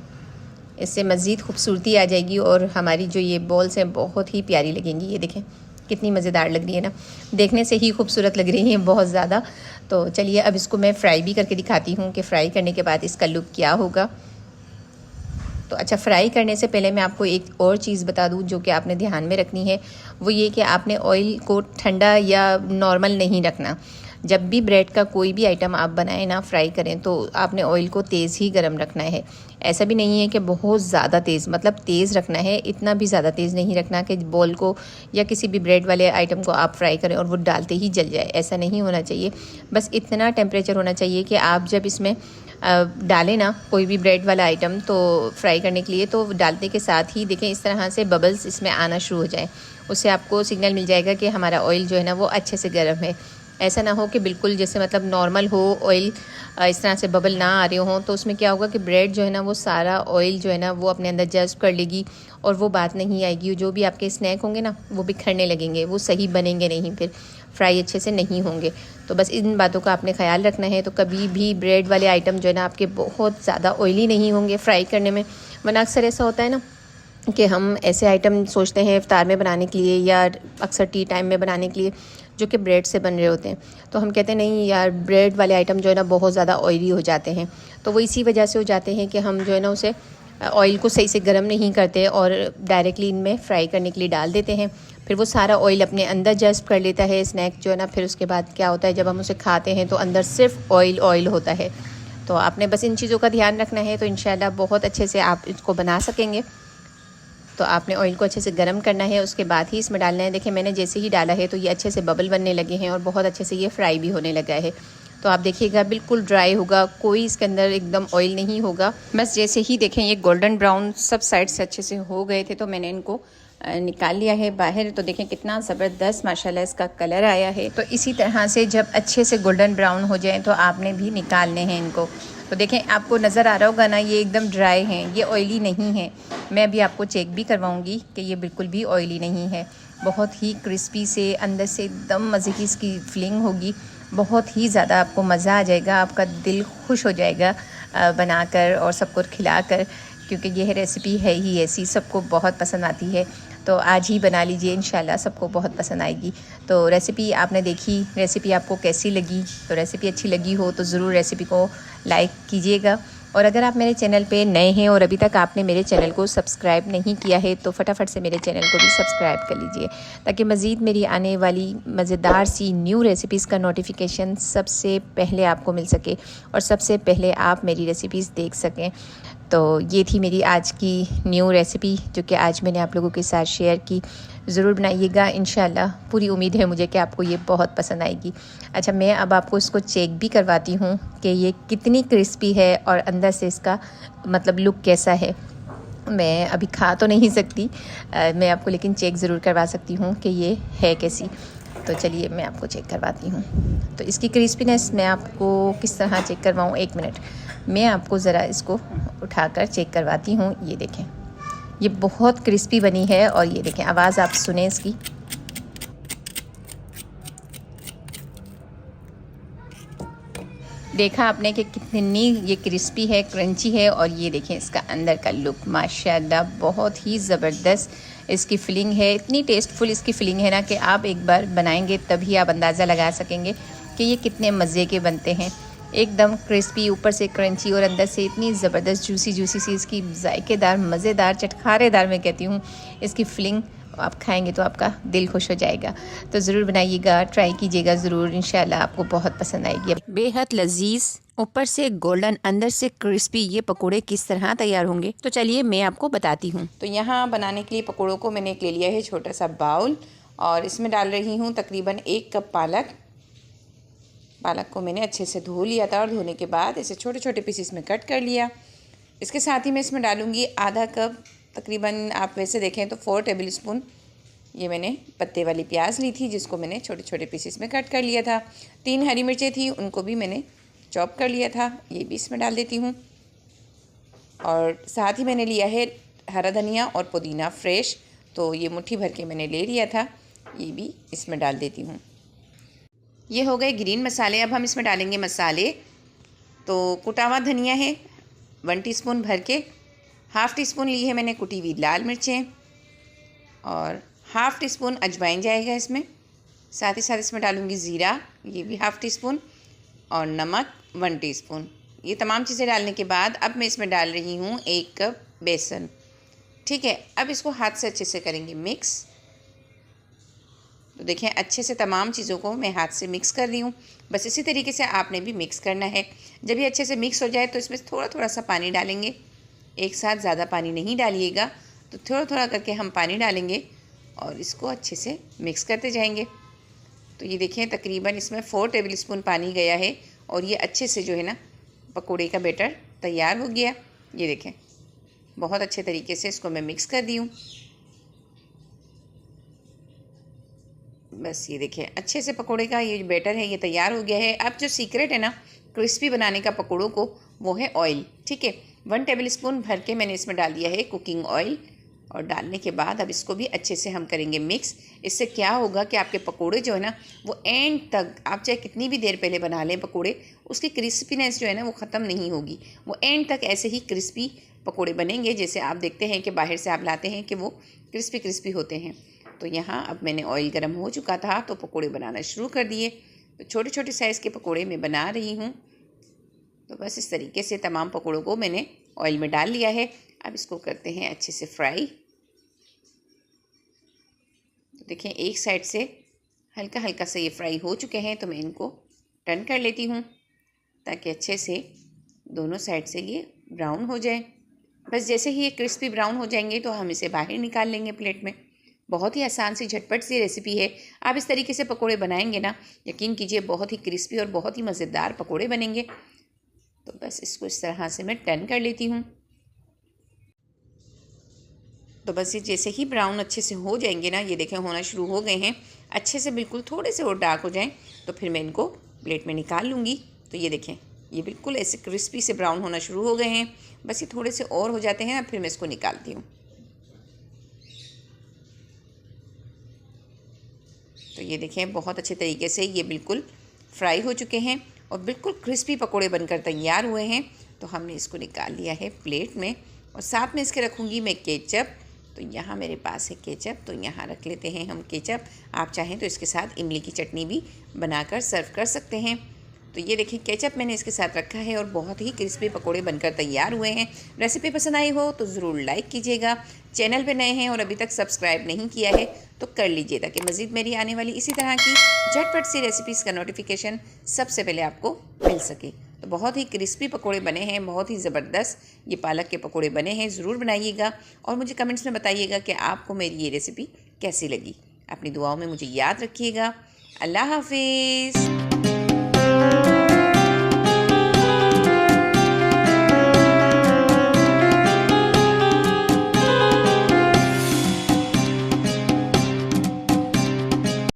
इससे मज़ीद खूबसूरती आ जाएगी और हमारी जो ये बॉल्स हैं बहुत ही प्यारी लगेंगी। ये देखें कितनी मज़ेदार लग रही है ना, देखने से ही खूबसूरत लग रही हैं बहुत ज़्यादा। तो चलिए अब इसको मैं फ्राई भी करके दिखाती हूँ कि फ़्राई करने के बाद इसका लुक क्या होगा। तो अच्छा, फ्राई करने से पहले मैं आपको एक और चीज़ बता दूँ जो कि आपने ध्यान में रखनी है, वो ये कि आपने ऑयल को ठंडा या नॉर्मल नहीं रखना। जब भी ब्रेड का कोई भी आइटम आप बनाएं ना, फ्राई करें, तो आपने ऑयल को तेज़ ही गर्म रखना है। ऐसा भी नहीं है कि बहुत ज़्यादा तेज़, मतलब तेज़ रखना है, इतना भी ज़्यादा तेज़ नहीं रखना कि बॉल को या किसी भी ब्रेड वाले आइटम को आप फ्राई करें और वो डालते ही जल जाए। ऐसा नहीं होना चाहिए। बस इतना टेम्परेचर होना चाहिए कि आप जब इसमें डालें ना कोई भी ब्रेड वाला आइटम तो फ्राई करने के लिए, तो डालने के साथ ही देखें इस तरह से बबल्स इसमें आना शुरू हो जाए। उससे आपको सिग्नल मिल जाएगा कि हमारा ऑयल जो है ना वो अच्छे से गर्म है। ऐसा ना हो कि बिल्कुल जैसे मतलब नॉर्मल हो ऑयल, इस तरह से बबल ना आ रहे हों, तो उसमें क्या होगा कि ब्रेड जो है ना वो सारा ऑयल जो है ना वो अपने अंदर जज्ब कर लेगी और वो बात नहीं आएगी। जो भी आपके स्नैक होंगे ना वो बिखरने लगेंगे, वो सही बनेंगे नहीं, फिर फ्राई अच्छे से नहीं होंगे। तो बस इन बातों का आपने ख्याल रखना है। तो कभी भी ब्रेड वाले आइटम जो है ना आपके बहुत ज़्यादा ऑयली नहीं होंगे फ्राई करने में, वरना अक्सर ऐसा होता है ना कि हम ऐसे आइटम सोचते हैं इफ्तार में बनाने के लिए या अक्सर टी टाइम में बनाने के लिए जो कि ब्रेड से बन रहे होते हैं, तो हम कहते हैं नहीं यार ब्रेड वाले आइटम जो है ना बहुत ज़्यादा ऑयली हो जाते हैं। तो वो इसी वजह से हो जाते हैं कि हम जो है ना उसे ऑयल को सही से गर्म नहीं करते और डायरेक्टली इनमें फ्राई करने के लिए डाल देते हैं। फिर वो सारा ऑयल अपने अंदर जज्ब कर लेता है स्नैक जो है ना, फिर उसके बाद क्या होता है जब हम उसे खाते हैं तो अंदर सिर्फ ऑयल होता है। तो आपने बस इन चीज़ों का ध्यान रखना है, तो इंशाल्लाह बहुत अच्छे से आप इसको बना सकेंगे। तो आपने ऑयल को अच्छे से गर्म करना है, उसके बाद ही इसमें डालना है। देखिए मैंने जैसे ही डाला है तो ये अच्छे से बबल बनने लगे हैं और बहुत अच्छे से ये फ्राई भी होने लगा है। तो आप देखिएगा बिल्कुल ड्राई होगा, कोई इसके अंदर एकदम ऑयल नहीं होगा। बस जैसे ही देखें ये गोल्डन ब्राउन सब साइड से अच्छे से हो गए थे तो मैंने इनको निकाल लिया है बाहर। तो देखें कितना ज़बरदस्त माशाल्लाह इसका कलर आया है। तो इसी तरह से जब अच्छे से गोल्डन ब्राउन हो जाए तो आपने भी निकालने हैं इनको। तो देखें आपको नज़र आ रहा होगा ना, ये एकदम ड्राई हैं, ये ऑयली नहीं है। मैं अभी आपको चेक भी करवाऊंगी कि ये बिल्कुल भी ऑयली नहीं है। बहुत ही क्रिस्पी से अंदर से एकदम मज़े की इसकी फीलिंग होगी। बहुत ही ज़्यादा आपको मज़ा आ जाएगा, आपका दिल खुश हो जाएगा बनाकर और सबको खिलाकर, क्योंकि यह रेसिपी है ही ऐसी, सबको बहुत पसंद आती है। तो आज ही बना लीजिए, इंशाल्लाह सबको बहुत पसंद आएगी। तो रेसिपी आपने देखी, रेसिपी आपको कैसी लगी? तो रेसिपी अच्छी लगी हो तो ज़रूर रेसिपी को लाइक कीजिएगा। और अगर आप मेरे चैनल पे नए हैं और अभी तक आपने मेरे चैनल को सब्सक्राइब नहीं किया है तो फटाफट से मेरे चैनल को भी सब्सक्राइब कर लीजिए, ताकि मज़ीद मेरी आने वाली मज़ेदार सी न्यू रेसिपीज़ का नोटिफिकेशन सबसे पहले आपको मिल सके और सबसे पहले आप मेरी रेसिपीज़ देख सकें। तो ये थी मेरी आज की न्यू रेसिपी जो कि आज मैंने आप लोगों के साथ शेयर की। ज़रूर बनाइएगा, इंशाल्लाह पूरी उम्मीद है मुझे कि आपको ये बहुत पसंद आएगी। अच्छा, मैं अब आपको इसको चेक भी करवाती हूँ कि ये कितनी क्रिस्पी है और अंदर से इसका मतलब लुक कैसा है। मैं अभी खा तो नहीं सकती, मैं आपको लेकिन चेक ज़रूर करवा सकती हूँ कि ये है कैसी। तो चलिए मैं आपको चेक करवाती हूँ। तो इसकी क्रिस्पीनेस मैं आपको किस तरह चेक करवाऊँ, 1 मिनट मैं आपको ज़रा इसको उठाकर चेक करवाती हूँ। ये देखें, ये बहुत क्रिस्पी बनी है और ये देखें आवाज़ आप सुने इसकी। देखा आपने कि कितनी ये क्रिस्पी है, क्रंची है। और ये देखें इसका अंदर का लुक, माशाल्लाह बहुत ही ज़बरदस्त इसकी फिलिंग है। इतनी टेस्टफुल इसकी फिलिंग है ना कि आप एक बार बनाएंगे तभी आप अंदाज़ा लगा सकेंगे कि ये कितने मज़े के बनते हैं। एकदम क्रिस्पी, ऊपर से क्रंची और अंदर से इतनी ज़बरदस्त जूसी जूसी सी इसकी जायकेदार, मज़ेदार, चटखारेदार मैं कहती हूँ इसकी फिलिंग। आप खाएंगे तो आपका दिल खुश हो जाएगा। तो ज़रूर बनाइएगा, ट्राई कीजिएगा ज़रूर, इंशाल्लाह आपको बहुत पसंद आएगी। बेहद लजीज, ऊपर से गोल्डन, अंदर से क्रिस्पी ये पकोड़े किस तरह तैयार होंगे तो चलिए मैं आपको बताती हूँ। तो यहाँ बनाने के लिए पकोड़ों को मैंने ले लिया है छोटा सा बाउल और इसमें डाल रही हूँ तकरीबन 1 कप पालक। पालक को मैंने अच्छे से धो लिया था और धोने के बाद इसे छोटे छोटे पीसेस में कट कर लिया। इसके साथ ही मैं इसमें डालूँगी आधा कप, तकरीबन आप वैसे देखें तो 4 टेबल स्पून ये मैंने पत्ते वाली प्याज ली थी, जिसको मैंने छोटे छोटे पीसेस में कट कर लिया था। 3 हरी मिर्चें थी, उनको भी मैंने चॉप कर लिया था, ये भी इसमें डाल देती हूँ। और साथ ही मैंने लिया है हरा धनिया और पुदीना फ्रेश, तो ये मुट्ठी भर के मैंने ले लिया था, ये भी इसमें डाल देती हूँ। ये हो गए ग्रीन मसाले। अब हम इसमें डालेंगे मसाले। तो कुटा हुआ धनिया है 1 टीस्पून भर के, ½ टीस्पून ली है मैंने कुटी हुई लाल मिर्चें और ½ टीस्पून अजवाइन जाएगा इसमें। साथ ही साथ इसमें डालूँगी ज़ीरा, ये भी ½ टीस्पून और नमक 1 टीस्पून। ये तमाम चीज़ें डालने के बाद अब मैं इसमें डाल रही हूँ 1 कप बेसन। ठीक है, अब इसको हाथ से अच्छे से करेंगे मिक्स। तो देखें अच्छे से तमाम चीज़ों को मैं हाथ से मिक्स कर रही हूँ। बस इसी तरीके से आपने भी मिक्स करना है। जब ये अच्छे से मिक्स हो जाए तो इसमें थोड़ा थोड़ा सा पानी डालेंगे, एक साथ ज़्यादा पानी नहीं डालिएगा, तो थोड़ा थोड़ा करके हम पानी डालेंगे और इसको अच्छे से मिक्स करते जाएंगे। तो ये देखें तकरीबन इसमें 4 टेबल स्पून पानी गया है और ये अच्छे से जो है ना पकोड़े का बैटर तैयार हो गया। ये देखें बहुत अच्छे तरीके से इसको मैं मिक्स कर दी हूँ। बस ये देखिए अच्छे से पकोड़े का ये बैटर है ये तैयार हो गया है। अब जो सीक्रेट है ना क्रिस्पी बनाने का पकोड़ों को, वो है ऑयल। ठीक है, 1 टेबल स्पून भर के मैंने इसमें डाल दिया है कुकिंग ऑयल और डालने के बाद अब इसको भी अच्छे से हम करेंगे मिक्स। इससे क्या होगा कि आपके पकोड़े जो है ना वो एंड तक, आप चाहे कितनी भी देर पहले बना लें पकोड़े, उसकी क्रिस्पीनेस जो है ना वो ख़त्म नहीं होगी, वो एंड तक ऐसे ही क्रिस्पी पकोड़े बनेंगे जैसे आप देखते हैं कि बाहर से आप लाते हैं कि वो क्रिस्पी क्रिस्पी होते हैं। तो यहाँ अब मैंने ऑयल गर्म हो चुका था तो पकोड़े बनाना शुरू कर दिए। तो छोटे छोटे साइज़ के पकोड़े मैं बना रही हूँ। तो बस इस तरीके से तमाम पकोड़ों को मैंने ऑयल में डाल लिया है। अब इसको करते हैं अच्छे से फ्राई। तो देखें एक साइड से हल्का हल्का से ये फ्राई हो चुके हैं, तो मैं इनको टर्न कर लेती हूँ ताकि अच्छे से दोनों साइड से ये ब्राउन हो जाए। बस जैसे ही ये क्रिस्पी ब्राउन हो जाएंगे तो हम इसे बाहर निकाल लेंगे प्लेट में। बहुत ही आसान सी झटपट सी रेसिपी है। आप इस तरीके से पकोड़े बनाएंगे ना, यकीन कीजिए बहुत ही क्रिस्पी और बहुत ही मज़ेदार पकोड़े बनेंगे। तो बस इसको इस तरह से मैं टर्न कर लेती हूँ। तो बस ये जैसे ही ब्राउन अच्छे से हो जाएंगे ना, ये देखें होना शुरू हो गए हैं अच्छे से, बिल्कुल थोड़े से और डार्क हो जाएं तो फिर मैं इनको प्लेट में निकाल लूँगी। तो ये देखें ये बिल्कुल ऐसे क्रिस्पी से ब्राउन होना शुरू हो गए हैं। बस ये थोड़े से और हो जाते हैं ना, फिर मैं इसको निकालती हूँ। तो ये देखें बहुत अच्छे तरीके से ये बिल्कुल फ्राई हो चुके हैं और बिल्कुल क्रिस्पी पकोड़े बनकर तैयार हुए हैं। तो हमने इसको निकाल लिया है प्लेट में और साथ में इसके रखूँगी मैं केचप। तो यहाँ मेरे पास है केचप, तो यहाँ रख लेते हैं हम केचप। आप चाहें तो इसके साथ इमली की चटनी भी बनाकर सर्व कर सकते हैं। तो ये देखिए केचप मैंने इसके साथ रखा है और बहुत ही क्रिस्पी पकोड़े बनकर तैयार हुए हैं। रेसिपी पसंद आई हो तो ज़रूर लाइक कीजिएगा। चैनल पे नए हैं और अभी तक सब्सक्राइब नहीं किया है तो कर लीजिए, ताकि मज़ीद मेरी आने वाली इसी तरह की झटपट सी रेसिपीज़ का नोटिफिकेशन सबसे पहले आपको मिल सके। तो बहुत ही क्रिस्पी पकोड़े बने हैं, बहुत ही ज़बरदस्त ये पालक के पकोड़े बने हैं। ज़रूर बनाइएगा और मुझे कमेंट्स में बताइएगा कि आपको मेरी ये रेसिपी कैसी लगी। अपनी दुआओं में मुझे याद रखिएगा। अल्लाह हाफिज़।